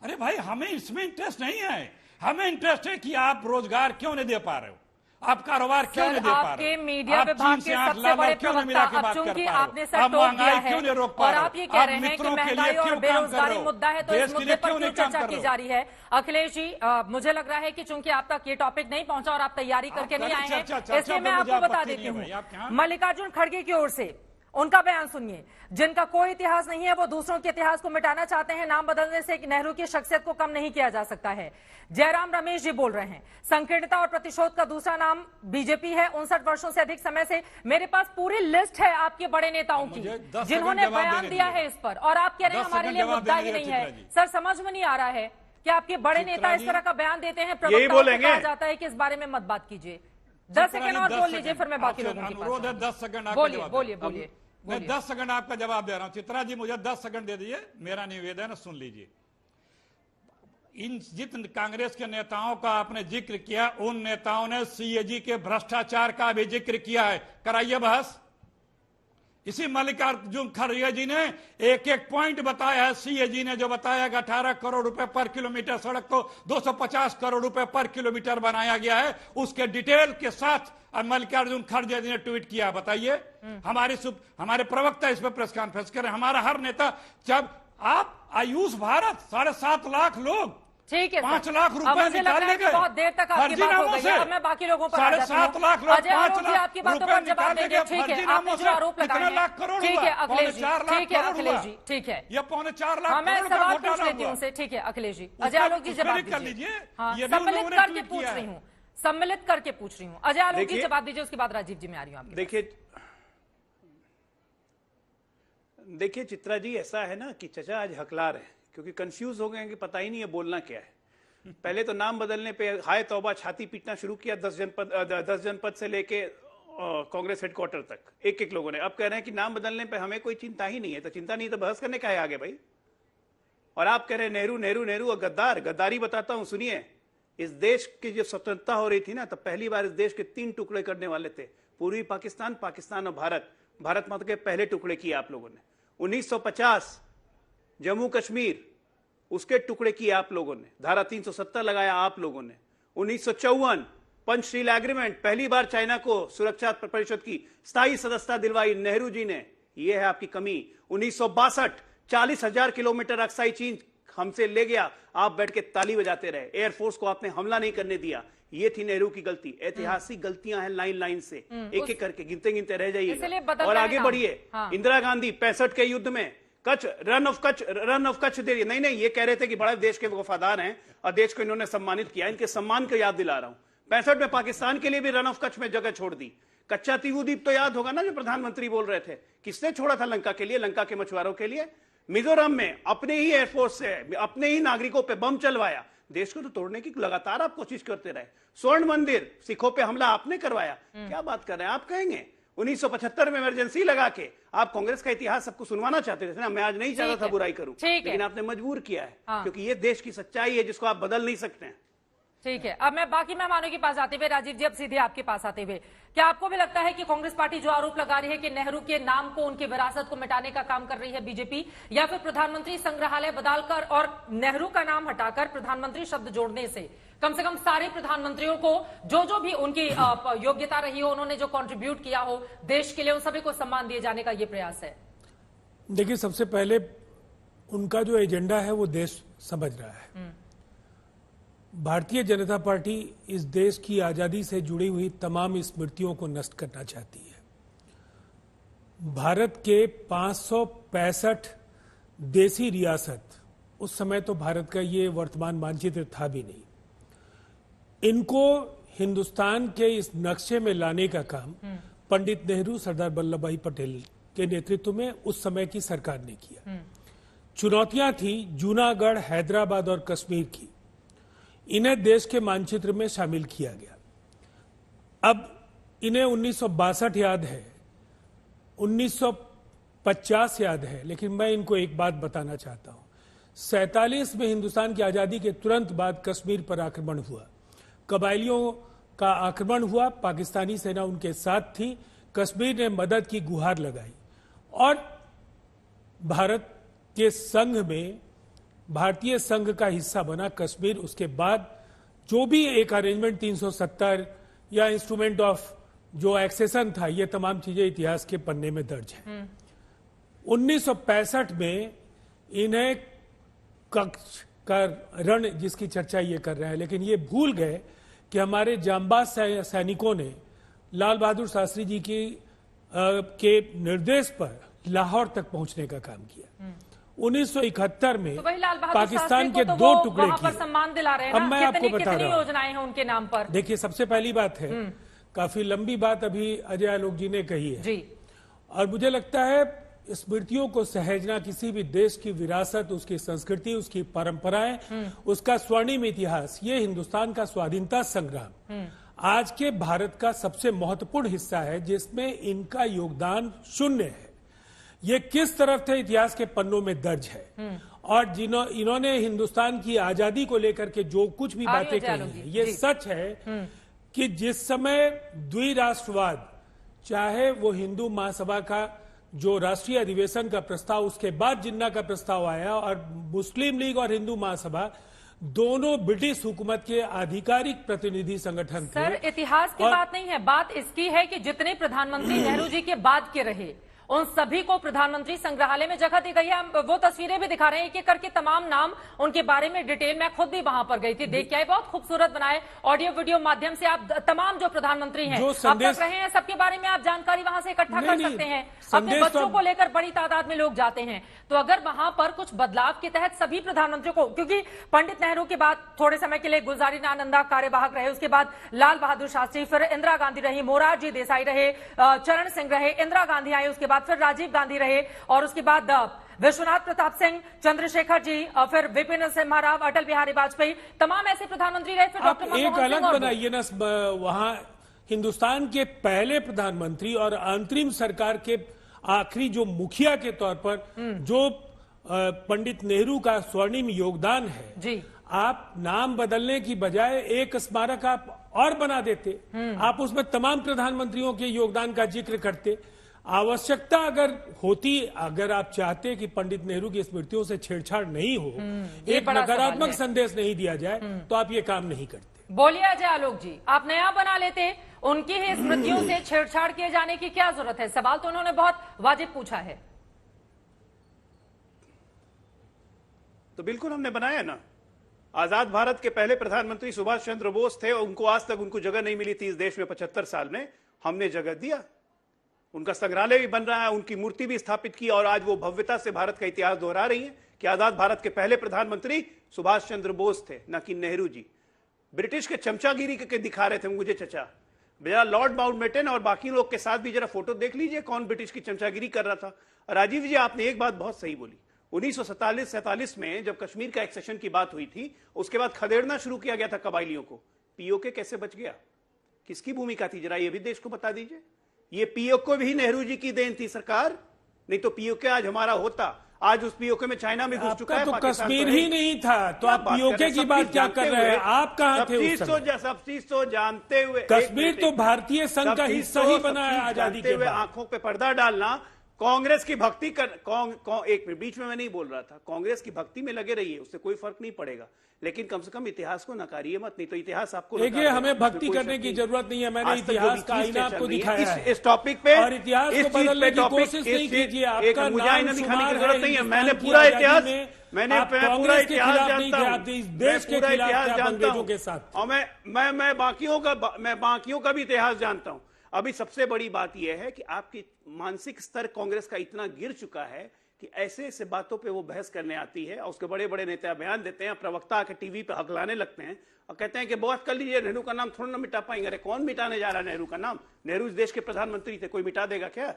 अरे भाई, हमें इसमें इंटरेस्ट नहीं है, हमें इंटरेस्ट है कि आप रोजगार क्यों नहीं दे पा रहे हो, आप कारोबार क्यों नहीं दे पा रहे हो। आपके मीडिया विभाग के सबसे बड़े प्रवक्ता, अब चूंकि आपने सर टोक दिया है और आप ये कह रहे हैं कि महंगाई और बेरोजगारी मुद्दा है, तो इस मुद्दे पर क्यों चर्चा की जा रही है? अखिलेश जी, मुझे लग रहा है कि चूंकि आप तक ये टॉपिक नहीं पहुंचा और आप तैयारी करके नहीं आए हैं, इसलिए मैं आपको बता देती हूँ। मल्लिकार्जुन खड़गे की ओर से उनका बयान सुनिए। जिनका कोई इतिहास नहीं है वो दूसरों के इतिहास को मिटाना चाहते हैं, नाम बदलने से नेहरू की शख्सियत को कम नहीं किया जा सकता है। जयराम रमेश जी बोल रहे हैं, संकीर्णता और प्रतिशोध का दूसरा नाम बीजेपी है। 59 वर्षों से अधिक समय से मेरे पास पूरी लिस्ट है आपके बड़े नेताओं की जिन्होंने बयान दिया है इस पर, और आप कह रहे हैं हमारे लिए मुद्दा ही नहीं है। सर समझ में नहीं आ रहा है कि आपके बड़े नेता इस तरह का बयान देते हैं, प्रवक्ताओं को कहा जाता है कि इस बारे में मत बात कीजिए। 10 सेकंड और बोल लीजिए, फिर मैं बाकी लोगों की बात। 10 सेकंड बोलिए। मैं 10 सेकंड आपका जवाब दे रहा हूं। चित्रा जी मुझे 10 सेकंड दे दीजिए, मेरा निवेदन है, सुन लीजिए। इन जितने कांग्रेस के नेताओं का आपने जिक्र किया, उन नेताओं ने सीएजी के भ्रष्टाचार का भी जिक्र किया है। कराइए बहस। इसी मल्लिकार्जुन खड़गे जी ने एक एक पॉइंट बताया है। सीएजी ने जो बताया कि 18 करोड़ रुपए पर किलोमीटर सड़क को 250 करोड़ रुपए पर किलोमीटर बनाया गया है, उसके डिटेल के साथ मल्लिकार्जुन खड़गे जी ने ट्वीट किया। बताइए, हमारे प्रवक्ता इस पर प्रेस कॉन्फ्रेंस करें। हमारा हर नेता, जब आप आयुष भारत 7.5 लाख लोग, ठीक है, 5 लाख रुपए निकालने गए, बहुत देर तक आपकी बात हो गई है। अब मैं बाकी लोगों पर 7.5 लाख लोग, अजय आरोप जी आपकी बातों पर जवाब देंगे। ठीक है, आपने जो आरोप लगाए हैं, ठीक है अखिलेश जी, ठीक है अखिलेश जी, ठीक है, ये 4.25 लाख मैं सवाल पूछ लेती हूँ उनसे। ठीक है अखिलेश जी, अजय आरोप जी जवाब दीजिए। सम्मिलित करके पूछ रही हूँ, सम्मिलित करके पूछ रही हूँ। अजय आरोप जी जवाब दीजिए, उसके बाद राजीव जी में आ रही हूँ। देखिए चित्रा जी, ऐसा है ना कि चचा आज हकला रहे हैं क्योंकि कंफ्यूज हो गए हैं कि पता ही नहीं है बोलना क्या है। पहले तो नाम बदलने पे हाय तौबा छाती पीटना शुरू किया 10 जनपद से लेके कांग्रेस हेडक्वार्टर तक एक एक लोगों ने। अब कह रहे हैं कि नाम बदलने पे हमें कोई चिंता ही नहीं है। तो चिंता नहीं तो बहस करने का है आगे भाई। और आप कह रहे हैं नेहरू नेहरू नेहरू और गद्दार। गद्दारी बताता हूं, सुनिए। इस देश की जब स्वतंत्रता हो रही थी ना, तब पहली बार इस देश के 3 टुकड़े करने वाले थे, पूर्वी पाकिस्तान, पाकिस्तान और भारत। भारत माता के पहले टुकड़े किए आप लोगों ने। 1950 जम्मू कश्मीर, उसके टुकड़े किए आप लोगों ने। धारा 370 लगाया आप लोगों ने। 1954 पंचशील एग्रीमेंट, पहली बार चाइना को सुरक्षा परिषद की स्थायी सदस्यता दिलवाई नेहरू जी ने। यह है आपकी कमी। 1962 40,000 किलोमीटर अक्साई चीन हमसे ले गया, आप बैठ के ताली बजाते रहे। एयरफोर्स को आपने हमला नहीं करने दिया। ये थी नेहरू की गलती। ऐतिहासिक गलतियां हैं, लाइन लाइन से एक एक करके गिनते गिनते रह जाइएगा और आगे बढ़िए। इंदिरा गांधी 65 के युद्ध में रन ऑफ कच्छ दे रही। नहीं, ये कह रहे थे कि बड़े देश के वफादार हैं और देश को इन्होंने सम्मानित किया। इनके सम्मान को याद दिला रहा हूं। 65 में पाकिस्तान के लिए भी रन ऑफ कच्छ में जगह छोड़ दी। कच्चा तीवू द्वीप तो याद होगा ना, जो प्रधानमंत्री बोल रहे थे। किसने छोड़ा था लंका के लिए, लंका के मछुआरों के लिए? मिजोरम में अपने ही एयरफोर्स से अपने ही नागरिकों पे बम चलवाया। देश को तो तोड़ने की लगातार आप कोशिश करते रहे। स्वर्ण मंदिर, सिखों पे हमला आपने करवाया। क्या बात कर रहे हैं आप? कहेंगे 1975 में इमरजेंसी लगा के आप कांग्रेस का इतिहास सबको सुनवाना चाहते थे ना। मैं आज नहीं चाहता था बुराई करूं, लेकिन आपने मजबूर किया है। क्योंकि ये देश की सच्चाई है जिसको आप बदल नहीं सकते हैं। ठीक है, अब मैं बाकी मेहमानों के पास आते हुए, राजीव जी अब सीधे आपके पास आते हुए, क्या आपको भी लगता है कि कांग्रेस पार्टी जो आरोप लगा रही है कि नेहरू के नाम को, उनकी विरासत को मिटाने का काम कर रही है बीजेपी, या फिर प्रधानमंत्री संग्रहालय बदलकर और नेहरू का नाम हटाकर प्रधानमंत्री शब्द जोड़ने से कम से कम सारे प्रधानमंत्रियों को जो भी उनकी योग्यता रही हो, उन्होंने जो कंट्रीब्यूट किया हो देश के लिए, उन सभी को सम्मान दिए जाने का ये प्रयास है? देखिए, सबसे पहले उनका जो एजेंडा है वो देश समझ रहा है। भारतीय जनता पार्टी इस देश की आजादी से जुड़ी हुई तमाम स्मृतियों को नष्ट करना चाहती है। भारत के 565 देसी रियासत, उस समय तो भारत का ये वर्तमान मानचित्र था भी नहीं, इनको हिंदुस्तान के इस नक्शे में लाने का काम पंडित नेहरू, सरदार वल्लभ भाई पटेल के नेतृत्व में उस समय की सरकार ने किया। चुनौतियां थी जूनागढ़, हैदराबाद और कश्मीर की। इन्हें देश के मानचित्र में शामिल किया गया। अब इन्हें 1962 याद है, 1950 याद है, लेकिन मैं इनको एक बात बताना चाहता हूं। 47 में हिंदुस्तान की आजादी के तुरंत बाद कश्मीर पर आक्रमण हुआ, कबायलियों का आक्रमण हुआ, पाकिस्तानी सेना उनके साथ थी। कश्मीर ने मदद की गुहार लगाई और भारत के संघ में, भारतीय संघ का हिस्सा बना कश्मीर। उसके बाद जो भी एक अरेंजमेंट 370 या इंस्ट्रूमेंट ऑफ जो एक्सेशन था, ये तमाम चीजें इतिहास के पन्ने में दर्ज है। 1965 में इन्हें कच्छ का रण जिसकी चर्चा ये कर रहे हैं, लेकिन ये भूल गए कि हमारे जांबाज सैनिकों ने लाल बहादुर शास्त्री जी के निर्देश पर लाहौर तक पहुंचने का काम किया। 1971 में तो पाकिस्तान के 2 टुकड़े किए। सम्मान दिला रहे हैं। अब मैं आपको बता रहा हूं, योजनाएं हैं उनके नाम पर। देखिए, सबसे पहली बात है, काफी लंबी बात अभी अजय आलोक जी ने कही है जी। और मुझे लगता है स्मृतियों को सहेजना, किसी भी देश की विरासत, उसकी संस्कृति, उसकी परंपराएं, उसका स्वर्णिम इतिहास, ये हिंदुस्तान का स्वाधीनता संग्राम आज के भारत का सबसे महत्वपूर्ण हिस्सा है, जिसमें इनका योगदान शून्य है। ये किस तरफ थे इतिहास के पन्नों में दर्ज है। और इन्होंने हिंदुस्तान की आजादी को लेकर के जो कुछ भी बातें कही हैं, ये सच है कि जिस समय द्विराष्ट्रवाद, चाहे वो हिंदू महासभा का जो राष्ट्रीय अधिवेशन का प्रस्ताव, उसके बाद जिन्ना का प्रस्ताव आया, और मुस्लिम लीग और हिंदू महासभा दोनों ब्रिटिश हुकूमत के आधिकारिक प्रतिनिधि संगठन थे। सर, इतिहास की बात नहीं है, बात इसकी है कि जितने प्रधानमंत्री नेहरू जी के बाद के रहे उन सभी को प्रधानमंत्री संग्रहालय में जगह दी गई है। हम वो तस्वीरें भी दिखा रहे हैं, एक एक करके तमाम नाम उनके बारे में डिटेल, मैं खुद भी वहां पर गई थी, देख के आई, बहुत खूबसूरत बनाए। ऑडियो वीडियो माध्यम से आप तमाम जो प्रधानमंत्री हैं अब तक रहे हैं सबके बारे में आप जानकारी वहां से इकट्ठा कर सकते हैं। अपने बच्चों को लेकर बड़ी तादाद में लोग जाते हैं, तो अगर वहां पर कुछ बदलाव के तहत सभी प्रधानमंत्रियों को, क्योंकि पंडित नेहरू के बाद थोड़े समय के लिए गुलजारी नंदा कार्यवाहक रहे, उसके बाद लाल बहादुर शास्त्री, फिर इंदिरा गांधी रही, मोरारजी देसाई रहे, चरण सिंह रहे, इंदिरा गांधी आई, उसके बाद फिर राजीव गांधी रहे, और उसके बाद विश्वनाथ प्रताप सिंह, चंद्रशेखर जी, और फिर विपिन सिंह राव, अटल बिहारी वाजपेयी, तमाम ऐसे प्रधानमंत्री रहे। फिर आप एक अलग बनाइए ना, वहां हिंदुस्तान के पहले प्रधानमंत्री और अंतरिम सरकार के आखिरी जो मुखिया के तौर पर जो पंडित नेहरू का स्वर्णिम योगदान है जी, आप नाम बदलने की बजाय एक स्मारक आप और बना देते, आप उसमें तमाम प्रधानमंत्रियों के योगदान का जिक्र करते। आवश्यकता अगर होती, अगर आप चाहते कि पंडित नेहरू की स्मृतियों से छेड़छाड़ नहीं हो, एक नकारात्मक संदेश नहीं दिया जाए, तो आप ये काम नहीं करते। बोलिए अजय आलोक जी, आप नया बना लेते, उनकी ही स्मृतियों से छेड़छाड़ किए जाने की क्या जरूरत है? सवाल तो उन्होंने बहुत वाजिब पूछा है। तो बिल्कुल हमने बनाया ना, आजाद भारत के पहले प्रधानमंत्री सुभाष चंद्र बोस थे, उनको आज तक उनको जगह नहीं मिली थी इस देश में 75 साल में, हमने जगह दिया, उनका संग्रहालय भी बन रहा है, उनकी मूर्ति भी स्थापित की, और आज वो भव्यता से भारत का इतिहास दोहरा रही है कि आजाद भारत के पहले प्रधानमंत्री सुभाष चंद्र बोस थे, न कि नेहरू जी। ब्रिटिश के चमचागिरी के दिखा रहे थे मुझे चचा, जरा लॉर्ड माउंटबेटन और बाकी लोग के साथ भी जरा फोटो देख लीजिए कौन ब्रिटिश की चमचागिरी कर रहा था। राजीव जी, आपने एक बात बहुत सही बोली, 1947 में जब कश्मीर का एक्सेशन की बात हुई थी, उसके बाद खदेड़ना शुरू किया गया था कबायलियों को। पीओके कैसे बच गया, किसकी भूमिका थी, जरा ये भी देश को बता दीजिए। ये पीओके भी नेहरू जी की देन थी सरकार, नहीं तो पीओके आज हमारा होता। आज उस पीओके में चाइना में घुस चुका है, तो कश्मीर ही नहीं था, तो आप पीओके की बात क्या कर रहे हैं? आप कहां थे उस समय? सब चीज तो जानते हुए, कश्मीर तो भारतीय संघ का हिस्सा ही बना है आजादी के बाद। आंखों पे पर्दा डालना, कांग्रेस की भक्ति कर, एक मिनट बीच में मैं नहीं बोल रहा था, कांग्रेस की भक्ति में लगे रहिए, उससे कोई फर्क नहीं पड़ेगा, लेकिन कम से कम इतिहास को नकारिए मत, नहीं तो इतिहास आपको देखिए, हमें भक्ति करने की जरूरत नहीं है, मैंने इतिहास का आईना आपको दिखाया है इस टॉपिक पे, और इतिहास को बदलने की कोशिश नहीं कीजिए। आपका मुझे आईना दिखाने की जरूरत नहीं है, मैंने पूरा इतिहास, मैंने पूरा इतिहास जानता हूं, देश के खिलाफ जानता हूं के साथ, और मैं बाकियों का भी इतिहास जानता हूं। अभी सबसे बड़ी बात यह है कि आपकी मानसिक स्तर कांग्रेस का इतना गिर चुका है कि ऐसे ऐसे बातों पे वो बहस करने आती है, और उसके बड़े बड़े नेता बयान देते हैं, प्रवक्ता आके टीवी पे हकलाने लगते हैं और कहते हैं कि बहुत कर लीजिए, नेहरू का नाम थोड़ा ना मिटा पाएंगे। अरे कौन मिटाने जा रहा है नेहरू का नाम? नेहरू इस देश के प्रधानमंत्री थे, कोई मिटा देगा क्या?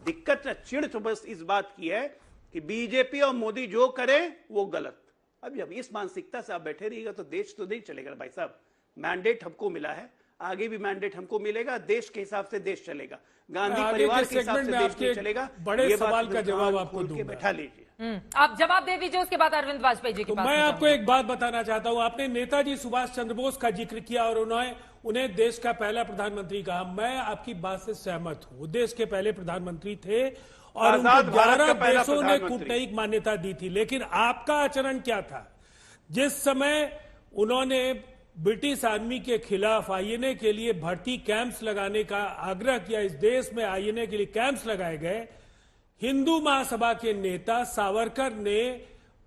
दिक्कत चिड़ तो बस इस बात की है कि बीजेपी और मोदी जो करे वो गलत। अब जब इस मानसिकता से आप बैठे रहिएगा तो देश तो नहीं चलेगा भाई साहब। मैंडेट हमको मिला है, आगे भी मैंडेट हमको मिलेगा, देश के हिसाब से देश चलेगा, गांधी परिवार के हिसाब से देश नहीं चलेगा। बड़े सवाल का जवाब आपको दूंगा, बैठा लीजिए, आप जवाब दे दीजिए, उसके बाद अरविंद वाजपेयी जी की बात। मैं आपको एक बात बताना चाहता हूं, आपने नेताजी सुभाष चंद्र बोस का जिक्र किया और उन्हें देश का पहला प्रधानमंत्री कहा। मैं आपकी बात से सहमत हूं, वो देश के पहले प्रधानमंत्री थे और उनको 11 देशों ने कूटनीतिक मान्यता दी थी। लेकिन आपका आचरण क्या था? जिस समय उन्होंने ब्रिटिश आर्मी के खिलाफ आईएनए के लिए भर्ती कैंप्स लगाने का आग्रह किया, इस देश में आईएनए के लिए कैंप्स लगाए गए, हिंदू महासभा के नेता सावरकर ने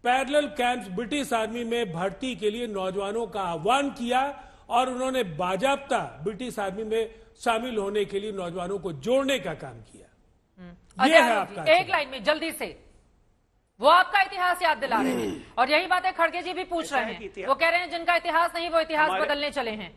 पैरेलल कैंप्स ब्रिटिश आर्मी में भर्ती के लिए नौजवानों का आह्वान किया और उन्होंने बाजाबता ब्रिटिश आर्मी में शामिल होने के लिए नौजवानों को जोड़ने का काम किया। यह है आपका। एक लाइन में जल्दी से, वो आपका इतिहास याद दिला रहे हैं, और यही बातें खड़गे जी भी पूछ रहे हैं। वो कह रहे हैं जिनका इतिहास नहीं वो इतिहास बदलने चले हैं।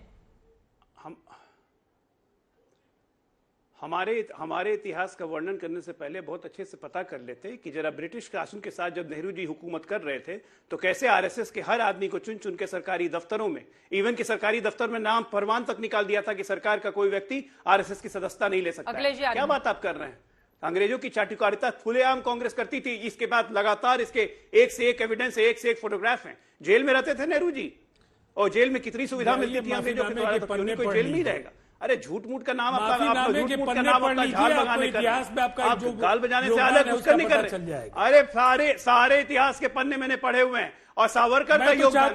हमारे इतिहास का वर्णन करने से पहले बहुत अच्छे से पता कर लेते कि जरा ब्रिटिश शासन के साथ जब नेहरू जी हुकूमत कर रहे थे तो कैसे आरएसएस के हर आदमी को चुन चुन के सरकारी दफ्तरों में, इवन कि सरकारी दफ्तर में नाम परवान तक निकाल दिया था कि सरकार का कोई व्यक्ति आरएसएस की सदस्यता नहीं ले सकता। क्या बात आप कर रहे हैं? अंग्रेजों की चाटुकारिता खुलेआम कांग्रेस करती थी। इसके बाद लगातार इसके एक से एक एविडेंस है, एक से एक फोटोग्राफ हैं। जेल में रहते थे नेहरू जी, और जेल में कितनी सुविधा मिलती थी अंग्रेजों के द्वारा, तो क्यों नहीं कोई जेल में ही रहेगा। अरे झूठ मूठ का नाम आपका झाड़ लगाने का, आप गाल बजाने से अलग कुछ नहीं कर रहे। अरे सारे इतिहास के पन्ने मैंने पढ़े हुए हैं, और सावरकर का योगदान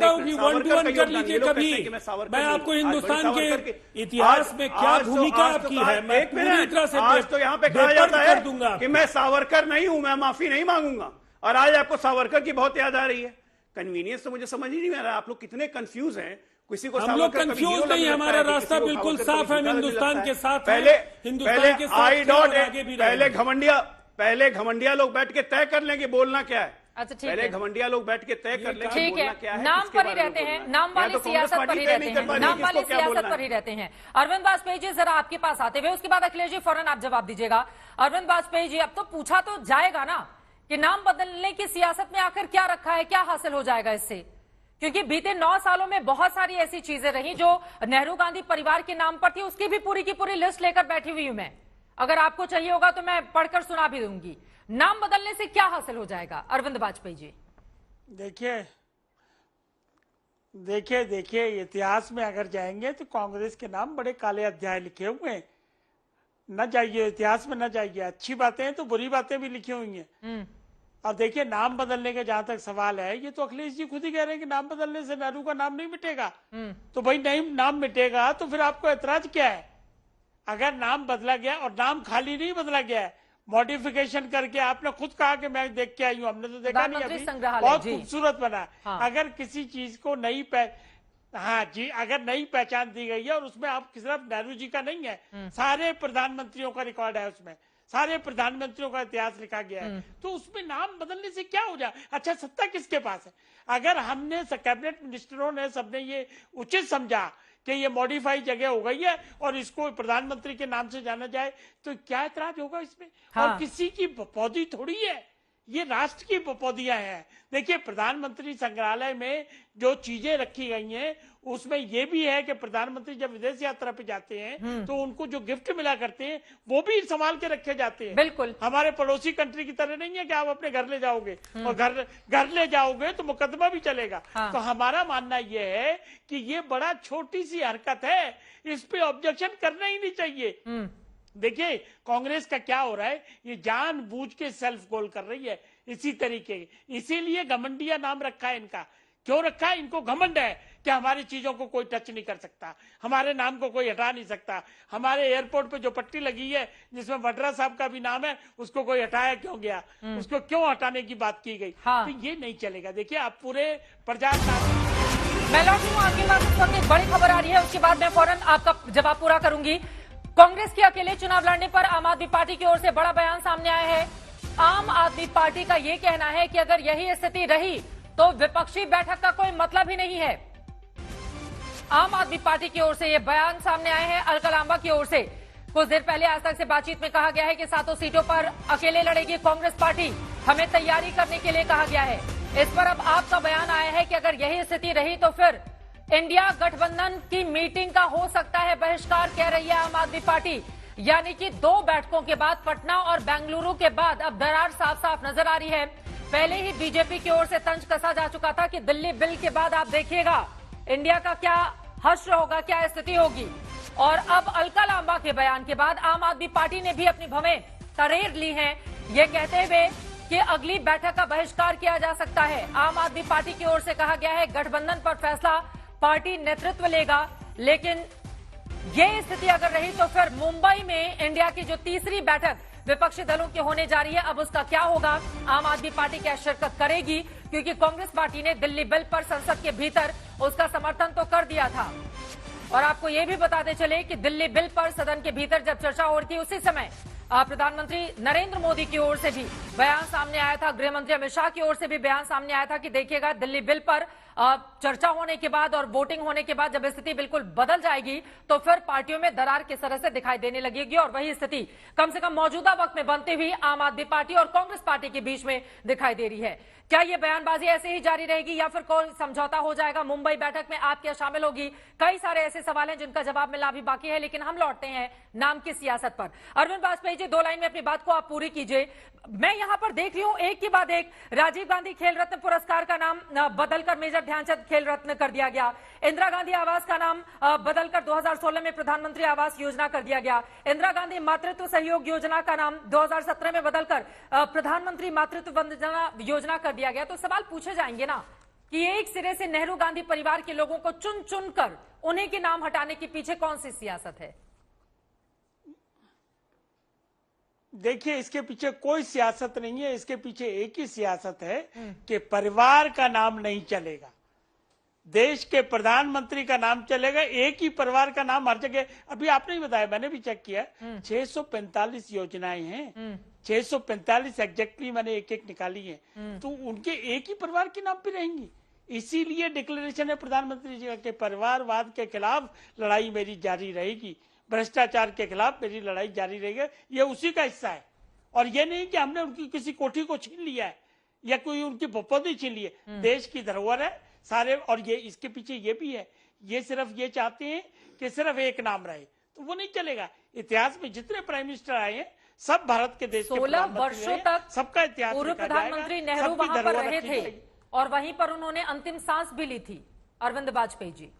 मैं आपको हिंदुस्तान के इतिहास में क्या भूमिका आपकी है मैं पूरी तरह से आज तो यहाँ पे कहा जाता है कि मैं सावरकर नहीं हूं, मैं माफी नहीं मांगूंगा, और आज आपको सावरकर की बहुत याद आ रही है। कन्वीनियंस तो मुझे समझ ही नहीं आ रहा, आप लोग कितने कंफ्यूज हैं। किसी को हम लोग कंफ्यूज नहीं, हमारा रास्ता बिल्कुल साफ है, हिंदुस्तान के साथ पहले हिंदुस्तान के साथ पहले घमंडिया लोग बैठ के तय कर लेंगे बोलना क्या है। अच्छा ठीक पहले है, घमंडिया लोग बैठ के तय कर लेंगे ठीक बोलना है, क्या है। नाम पर ही रहते हैं, नाम वाली सियासत पर ही रहते हैं, नाम वाली सियासत पर ही रहते हैं। अरविंद वाजपेयी जी जरा आपके पास आते हुए, उसके बाद अखिलेश जी फौरन आप जवाब दीजिएगा। अरविंद वाजपेयी जी, अब तो पूछा तो जाएगा ना कि नाम बदलने की सियासत में आखिर क्या रखा है, क्या हासिल हो जाएगा इससे, क्योंकि बीते 9 सालों में बहुत सारी ऐसी चीजें रही जो नेहरू गांधी परिवार के नाम पर थी, उसकी भी पूरी की पूरी लिस्ट लेकर बैठी हुई हूं मैं। अगर आपको चाहिए होगा तो मैं पढ़कर सुना भी दूंगी। नाम बदलने से क्या हासिल हो जाएगा अरविंद वाजपेयी जी? देखिए इतिहास में अगर जाएंगे तो कांग्रेस के नाम बड़े काले अध्याय लिखे हुए हैं। न जाइए इतिहास में, न जाइए। अच्छी बातें हैं तो बुरी बातें भी लिखी हुई हैं। और देखिए नाम बदलने का जहां तक सवाल है, ये तो अखिलेश जी खुद ही कह रहे हैं कि नाम बदलने से नेहरू का नाम नहीं मिटेगा। तो भाई नहीं नाम मिटेगा तो फिर आपको ऐतराज क्या है? अगर नाम बदला गया, और नाम खाली नहीं बदला गया है, मॉडिफिकेशन करके, आपने खुद कहा कि मैं देख के आई हूं, हमने तो देखा नहीं अभी, बहुत खूबसूरत बना। हाँ। अगर किसी चीज को हाँ जी, अगर नई पहचान दी गई है और उसमें आप सिर्फ नेहरू जी का नहीं है, सारे प्रधानमंत्रियों का रिकॉर्ड है, उसमें सारे प्रधानमंत्रियों का इतिहास लिखा गया है, तो उसमें नाम बदलने से क्या हो जाए? अच्छा सत्ता किसके पास है? अगर हमने कैबिनेट मिनिस्टरों ने सबने ये उचित समझा कि ये मॉडिफाई जगह हो गई है और इसको प्रधानमंत्री के नाम से जाना जाए, तो क्या ऐतराज होगा इसमें? हाँ। और किसी की पौधी थोड़ी है, ये राष्ट्र की पौधियां हैं। देखिए प्रधानमंत्री संग्रहालय में जो चीजें रखी गई हैं उसमें ये भी है कि प्रधानमंत्री जब विदेश यात्रा पे जाते हैं तो उनको जो गिफ्ट मिला करते हैं वो भी संभाल के रखे जाते हैं। बिल्कुल हमारे पड़ोसी कंट्री की तरह नहीं है कि आप अपने घर ले जाओगे और घर ले जाओगे तो मुकदमा भी चलेगा। हाँ। तो हमारा मानना ये है कि ये बड़ा छोटी सी हरकत है, इस पे ऑब्जेक्शन करना ही नहीं चाहिए। देखिए कांग्रेस का क्या हो रहा है, ये जानबूझ के सेल्फ गोल कर रही है इसी तरीके, इसीलिए घमंडिया नाम रखा है इनका। क्यों रखा है? इनको घमंड है कि हमारी चीजों को कोई टच नहीं कर सकता, हमारे नाम को कोई हटा नहीं सकता। हमारे एयरपोर्ट पे जो पट्टी लगी है जिसमें वड्रा साहब का भी नाम है, उसको कोई हटाया क्यों गया? उसको क्यों हटाने की बात की गई? हाँ। तो ये नहीं चलेगा। देखिए आप पूरे मैं लौटूं आपके पास, उस वक्त एक बड़ी खबर आ रही है, उसके बाद मैं फौरन आपका जवाब पूरा करूंगी। कांग्रेस के अकेले चुनाव लड़ने पर आम आदमी पार्टी की ओर से बड़ा बयान सामने आया है। आम आदमी पार्टी का यह कहना है कि अगर यही स्थिति रही तो विपक्षी बैठक का कोई मतलब ही नहीं है। आम आदमी पार्टी की ओर से यह बयान सामने आए हैं अलकलांबा की ओर से। कुछ देर पहले आज तक से बातचीत में कहा गया है कि 7 सीटों पर अकेले लड़ेगी कांग्रेस पार्टी, हमें तैयारी करने के लिए कहा गया है। इस पर अब आपका बयान आया है कि अगर यही स्थिति रही तो फिर इंडिया गठबंधन की मीटिंग का हो सकता है बहिष्कार, कह रही है आम आदमी पार्टी। यानी कि 2 बैठकों के बाद, पटना और बेंगलुरु के बाद, अब दरार साफ साफ नजर आ रही है। पहले ही बीजेपी की ओर से तंज कसा जा चुका था कि दिल्ली बिल के बाद आप देखिएगा इंडिया का क्या हश्र होगा, क्या स्थिति होगी। और अब अलका लांबा के बयान के बाद आम आदमी पार्टी ने भी अपनी भवें तरेर ली हैं, ये कहते हुए कि अगली बैठक का बहिष्कार किया जा सकता है। आम आदमी पार्टी की ओर से कहा गया है गठबंधन पर फैसला पार्टी नेतृत्व लेगा, लेकिन ये स्थिति अगर रही तो फिर मुंबई में इंडिया की जो तीसरी बैठक विपक्षी दलों की होने जा रही है, अब उसका क्या होगा? आम आदमी पार्टी क्या शिरकत करेगी? क्योंकि कांग्रेस पार्टी ने दिल्ली बिल पर संसद के भीतर उसका समर्थन तो कर दिया था। और आपको ये भी बताते चले कि दिल्ली बिल पर सदन के भीतर जब चर्चा हो रही थी उसी समय प्रधानमंत्री नरेंद्र मोदी की ओर से भी बयान सामने आया था, गृह मंत्री अमित शाह की ओर से भी बयान सामने आया था कि देखिएगा दिल्ली बिल पर चर्चा होने के बाद और वोटिंग होने के बाद जब स्थिति बिल्कुल बदल जाएगी तो फिर पार्टियों में दरार किस तरह से दिखाई देने लगेगी, और वही स्थिति कम से कम मौजूदा वक्त में बनती हुई आम आदमी पार्टी और कांग्रेस पार्टी के बीच में दिखाई दे रही है। क्या ये बयानबाजी ऐसे ही जारी रहेगी या फिर कोई समझौता हो जाएगा? मुंबई बैठक में आप क्या शामिल होगी? कई सारे ऐसे सवाल हैं जिनका जवाब मिलना भी बाकी है, लेकिन हम लौटते हैं नाम की सियासत पर। अरविंद वाजपेयी जी, 2 लाइन में अपनी बात को आप पूरी कीजिए। मैं यहां पर देख रही हूं एक के बाद एक राजीव गांधी खेल रत्न पुरस्कार का नाम बदलकर मेजर ध्यानचंद खेल रत्न कर दिया गया, इंदिरा गांधी आवास का नाम बदलकर 2016 में प्रधानमंत्री आवास योजना कर दिया गया, इंदिरा गांधी मातृत्व सहयोग योजना का नाम 2017 में बदलकर प्रधानमंत्री मातृत्व वंदना योजना कर दिया गया। तो सवाल पूछे जाएंगे ना कि एक सिरे से नेहरू गांधी परिवार के लोगों को चुन चुन कर उन्हीं के नाम हटाने के पीछे कौन सी सियासत है? देखिए, इसके पीछे कोई सियासत नहीं है, इसके पीछे एक ही सियासत है कि परिवार का नाम नहीं चलेगा, देश के प्रधानमंत्री का नाम चलेगा। एक ही परिवार का नाम हर जगह, अभी आपने ही बताया, मैंने भी चेक किया, 645 योजनाएं हैं, 645 एग्जैक्टली मैंने एक एक निकाली है, तो उनके एक ही परिवार के नाम पे रहेंगी। इसीलिए डिक्लेरेशन है प्रधानमंत्री जी के, परिवारवाद के खिलाफ लड़ाई मेरी जारी रहेगी, भ्रष्टाचार के खिलाफ मेरी लड़ाई जारी रहेगी। ये उसी का हिस्सा है, और ये नहीं कि हमने उनकी किसी कोठी को छीन लिया है या कोई उनकी बपौती छीन ली है। देश की धरोहर है सारे, और ये इसके पीछे ये भी है, ये सिर्फ ये चाहते हैं कि सिर्फ एक नाम रहे, तो वो नहीं चलेगा। इतिहास में जितने प्राइम मिनिस्टर आए हैं सब भारत के देश के 16 वर्षों तक सबका इतिहास पूर्व प्रधानमंत्री नेहरू वहां पर रहे थे और वहीं पर उन्होंने अंतिम सांस भी ली थी, अरविंद वाजपेयी जी।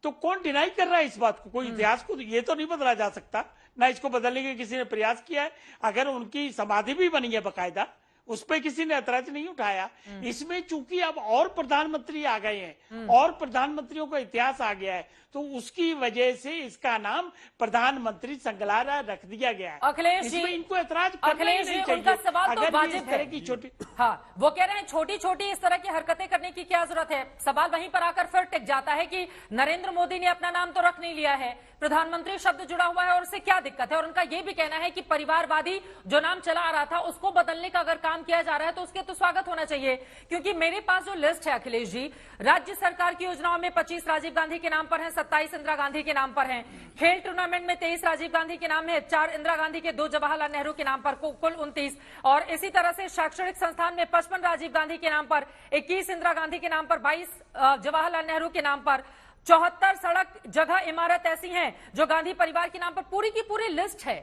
तो कौन डिनाई कर रहा है इस बात को? कोई इतिहास को ये तो नहीं बदला जा सकता, ना इसको बदलने के किसी ने प्रयास किया है। अगर उनकी समाधि भी बनी है बकायदा, उस पर किसी ने ऐतराज नहीं उठाया। इसमें चूंकि अब और प्रधानमंत्री आ गए हैं और प्रधानमंत्रियों का इतिहास आ गया है, तो उसकी वजह से इसका नाम प्रधानमंत्री संगलारा रख दिया गया है। अखिलेश जी, इनको ऐतराज अखिलेश जी, उनका सवाल तो वाजिब है की छोटी, हाँ, वो कह रहे हैं छोटी छोटी इस तरह की हरकतें करने की क्या जरूरत है। सवाल वहीं पर आकर फिर टिक जाता है कि नरेंद्र मोदी ने अपना नाम तो रख नहीं लिया है, प्रधानमंत्री शब्द जुड़ा हुआ है, और उससे क्या दिक्कत है? और उनका यह भी कहना है कि परिवारवादी जो नाम चला आ रहा था उसको बदलने का अगर काम किया जा रहा है तो उसके तो स्वागत होना चाहिए। क्योंकि मेरे पास जो लिस्ट है अखिलेश जी, राज्य सरकार की योजनाओं में 25 राजीव गांधी के नाम पर है, 27 इंदिरा गांधी के नाम पर है, खेल टूर्नामेंट में 23 राजीव गांधी के नाम है, 4 इंदिरा गांधी के, 2 जवाहरलाल नेहरू के नाम पर, कुल 29, और इसी तरह से शैक्षणिक संस्थान में 55 राजीव गांधी के नाम पर, 21 इंदिरा गांधी के नाम पर, 22 जवाहरलाल नेहरू के नाम पर, 74 सड़क जगह इमारत ऐसी हैं जो गांधी परिवार के नाम पर, पूरी की पूरी लिस्ट है।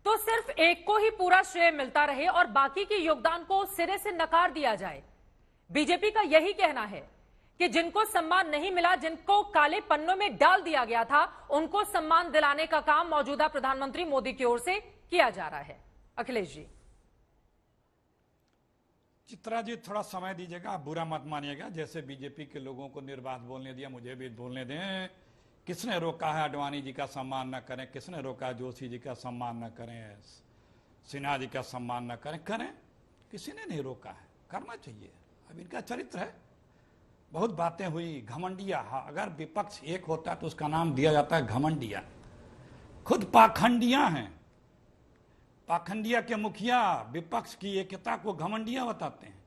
तो सिर्फ एक को ही पूरा श्रेय मिलता रहे और बाकी के योगदान को सिरे से नकार दिया जाए। बीजेपी का यही कहना है कि जिनको सम्मान नहीं मिला, जिनको काले पन्नों में डाल दिया गया था, उनको सम्मान दिलाने का काम मौजूदा प्रधानमंत्री मोदी की ओर से किया जा रहा है। अखिलेश जी। चित्रा जी, थोड़ा समय दीजिएगा, आप बुरा मत मानिएगा। जैसे बीजेपी के लोगों को निर्बाध बोलने दिया, मुझे भी बोलने दें। किसने रोका है अडवाणी जी का सम्मान न करें? किसने रोका है जोशी जी का सम्मान न करें, सिन्हा जी का सम्मान न करें? करें, किसी ने नहीं रोका है, करना चाहिए। अब इनका चरित्र है, बहुत बातें हुई, घमंडिया। हाँ, अगर विपक्ष एक होता तो उसका नाम दिया जाता है घमंडिया। खुद पाखंडिया हैं, पाखंडिया के मुखिया विपक्ष की एकता को घमंडिया बताते हैं।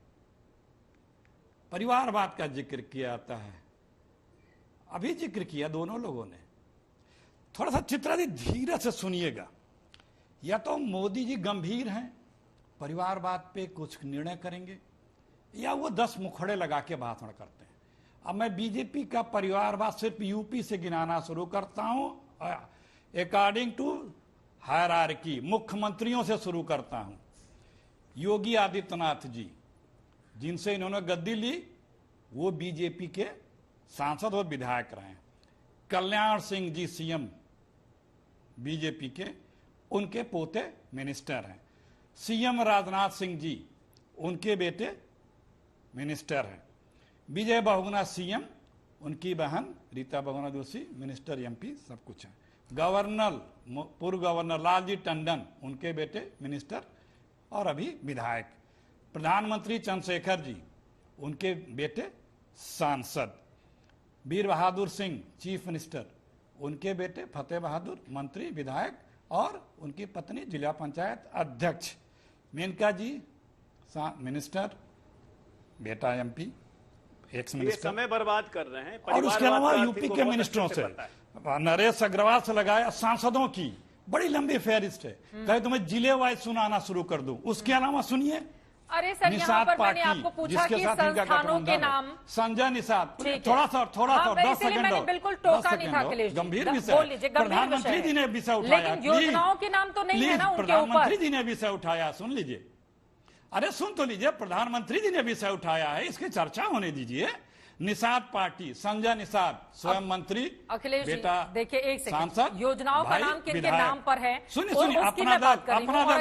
परिवारवाद का जिक्र किया जाता है, अभी जिक्र किया दोनों लोगों ने। थोड़ा सा चित्रा जी धीरे से सुनिएगा। या तो मोदी जी गंभीर हैं, परिवारवाद पे कुछ निर्णय करेंगे, या वो 10 मुखड़े लगा के भाषण करते हैं। अब मैं बीजेपी का परिवारवाद सिर्फ यूपी से गिनाना शुरू करता हूं, अकॉर्डिंग टू हायरार्की, मुख्यमंत्रियों से शुरू करता हूं। योगी आदित्यनाथ जी, जिनसे इन्होंने गद्दी ली, वो बीजेपी के सांसद और विधायक रहे। कल्याण सिंह जी सीएम बीजेपी के, उनके पोते मिनिस्टर हैं। सीएम राजनाथ सिंह जी, उनके बेटे मिनिस्टर हैं। विजय बहुगुणा सीएम, उनकी बहन रीता बहुगुणा जोशी मिनिस्टर एमपी, सब कुछ है। गवर्नर, पूर्व गवर्नर लालजी टंडन, उनके बेटे मिनिस्टर और अभी विधायक। प्रधानमंत्री चंद्रशेखर जी, उनके बेटे सांसद। वीर बहादुर सिंह चीफ मिनिस्टर, उनके बेटे फतेह बहादुर मंत्री विधायक और उनकी पत्नी जिला पंचायत अध्यक्ष। मेनका जी मिनिस्टर, बेटा एमपी, एक्स ये मिनिस्टर, समय बर्बाद कर रहे हैं। और उसके अलावा यूपी के मिनिस्टरों से, नरेश अग्रवाल से लगाया, सांसदों की बड़ी लंबी फेहरिस्त है। कहे तो मैं जिले वाइज सुनाना शुरू कर दूं। उसके अलावा सुनिए, अरे सर, यहाँ पर मैंने आपको पूछा कि संस्थानों के नाम, संजय निषाद, थोड़ा सा 10 सेकंड, बिल्कुल टोका नहीं था अखिलेश जी, गंभीर बोल विषय, लीजिए, प्रधानमंत्री जी ने विषय उठाया, लेकिन योजनाओं के नाम तो नहीं है ना उनके ऊपर। प्रधानमंत्री जी ने विषय उठाया, सुन लीजिए, अरे सुन तो लीजिए, प्रधानमंत्री जी ने विषय उठाया है, इसकी चर्चा होने दीजिए। निषाद पार्टी, संजय निषाद स्वयं मंत्री, अखिलेश बेटा देखिए एक सेकंड, सांसद, योजनाओं का नाम किनके नाम पर है? सुनिए, अपना दल,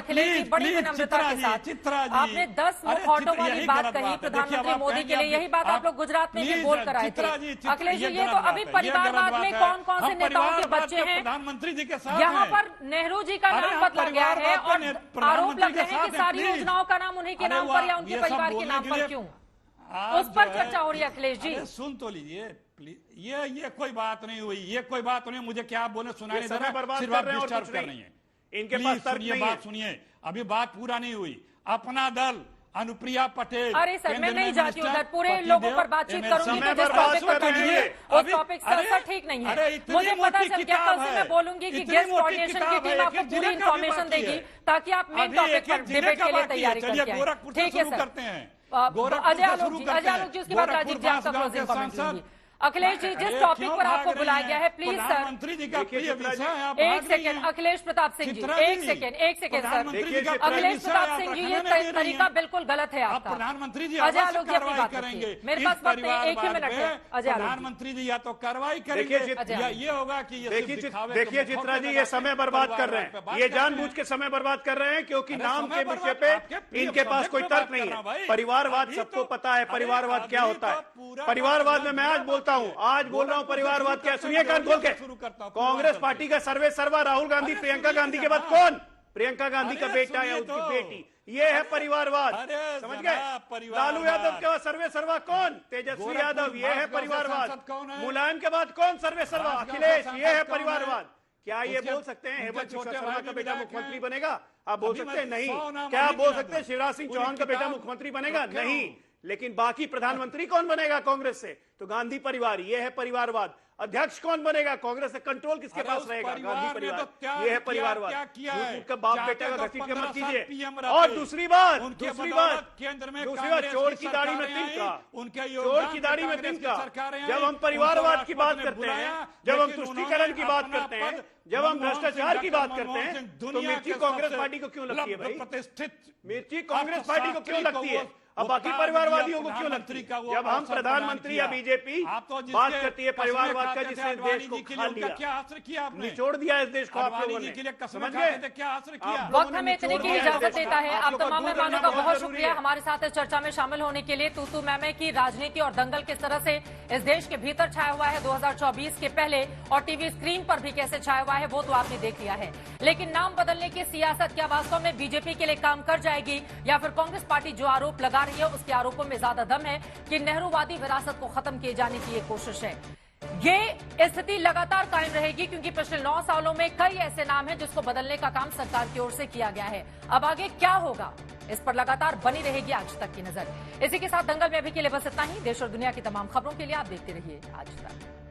प्लीज, बड़ी विनम्रता के साथ आपने 10 मुखौटों वाली बात कही प्रधानमंत्री मोदी के लिए, यही बात आप लोग गुजरात में भी बोल कर आए थे। अखिलेश जी, ये तो अभी परिवारवाद में कौन कौन से नेताओं के बच्चे हैं? प्रधानमंत्री जी के साथ यहाँ पर नेहरू जी का नाम बदला गया है और आरोप लग रहे हैं कि सारी योजनाओं का नाम उन्हीं के नाम पर या उनके परिवार के नाम पर क्यों? उस पर चर्चा हो रही है अखिलेश जी। सुन तो लीजिए प्लीज, ये कोई बात नहीं हुई, ये कोई बात नहीं, मुझे क्या बोले सुनाने दे रहे हैं, सिर्फ आप डिस्टर्ब कर रही हैं। इनके पास तर्क नहीं है। बात सुनिए, अभी बात पूरा नहीं हुई। अपना दल, अनुप्रिया पटेल, अरे सर मैं नहीं जाती उधर, पूरे लोगों पर बातचीत करूंगी तो जिस टॉपिक पर कीजिए उस टॉपिक सर ठीक नहीं है। मुझे पता चल गया, कल से मैं बोलूंगी कि गेस्ट कोऑर्डिनेशन की टीम आपको पूरी इन्फॉर्मेशन देगी ताकि आप मेन टॉपिक पर डिबेट के लिए तैयारी करके आए। ठीक है सर। अजय आलोक जी उसके बाद राजीव जी आपका क्लोजिंग कमेंट लेंगे। अखिलेश जी, जिस टॉपिक पर आपको बुलाया गया है, प्लीज सर एक सेकेंड, अखिलेश प्रताप सिंह जी एक सेकेंड सर, अखिलेश प्रताप सिंह जी ये तरीका बिल्कुल गलत है आपका। प्रधानमंत्री जी अजय आलोक जी अपनी बात करेंगे, मेरे पास वक्त नहीं, एक ही मिनट है। अजय आलोक प्रधानमंत्री जी या तो कार्रवाई करेंगे या ये होगा कि देखिए चित्रा जी, ये समय बर्बाद कर रहे हैं, ये जानबूझ के समय बर्बाद कर रहे हैं क्योंकि नाम के विषय पे इनके पास कोई तर्क नहीं है। परिवारवाद सबको पता है, परिवारवाद क्या होता है। परिवारवाद में मैं आज बोलता हूं, आज बोल रहा हूं परिवारवाद क्या। सुनिए कान खोल के, कांग्रेस पार्टी का सर्वे सर्वा राहुल गांधी, प्रियंका गांधी के बाद कौन? प्रियंका गांधी का बेटा या उसकी बेटी, ये है परिवारवाद। समझ गए? लालू यादव के बाद सर्वे सर्वा कौन? तेजस्वी यादव, ये है परिवारवाद। मुलायम के बाद कौन सर्वे सर्वा? अखिलेश, ये है परिवारवाद। क्या ये बोल सकते हैं हेमंत शर्मा का बेटा मुख्यमंत्री बनेगा? आप बोल सकते हैं? नहीं। क्या आप बोल सकते हैं शिवराज सिंह चौहान का बेटा मुख्यमंत्री बनेगा? नहीं। लेकिन बाकी प्रधानमंत्री कौन बनेगा कांग्रेस से? तो गांधी परिवार, ये है परिवारवाद। अध्यक्ष कौन बनेगा कांग्रेस से? कंट्रोल किसके पास रहेगा? गांधी परिवार, ये है परिवारवाद। उनका बाप बेटा का घसीट के मत कीजिए। और दूसरी बात चोर की दाढ़ी में तिनका, चोर की दाढ़ी में तिनका। जब हम परिवारवाद की बात करते हैं, जब हम तुष्टीकरण की बात करते हैं, जब हम भ्रष्टाचार की बात करते हैं, तो मिर्ची कांग्रेस पार्टी को क्यों लगती है भाई? मिर्ची कांग्रेस पार्टी को क्यों लगती है? अब बाकी परिवारवादियों को क्यों लगती है? जब हम प्रधानमंत्री या बीजेपी बात करती है परिवारवाद का, जिसने देश को खा लिया, निचोड़ दिया इस देश को आप लोगों ने, समझ गए? वक्त हमें इतने की इजाजत देता है। आप तमाम मेहमानों का बहुत शुक्रिया हमारे साथ इस चर्चा में शामिल होने के लिए। तू मैमे की राजनीति और दंगल किस तरह से इस देश के भीतर छाया हुआ है 2024 के पहले, और टीवी स्क्रीन पर भी कैसे छाया हुआ है, वो तो आपने देख लिया है। लेकिन नाम बदलने की सियासत क्या वास्तव में बीजेपी के लिए काम कर जाएगी, या फिर कांग्रेस पार्टी जो आरोप लगा रही है उसके आरोपों में ज्यादा दम है कि नेहरूवादी विरासत को खत्म किए जाने की एक कोशिश है? ये स्थिति लगातार कायम रहेगी क्योंकि पिछले 9 सालों में कई ऐसे नाम हैं जिसको बदलने का काम सरकार की ओर से किया गया है। अब आगे क्या होगा, इस पर लगातार बनी रहेगी आज तक की नजर। इसी के साथ दंगल में अभी के लिए बस इतना ही। देश और दुनिया की तमाम खबरों के लिए आप देखते रहिए आज तक।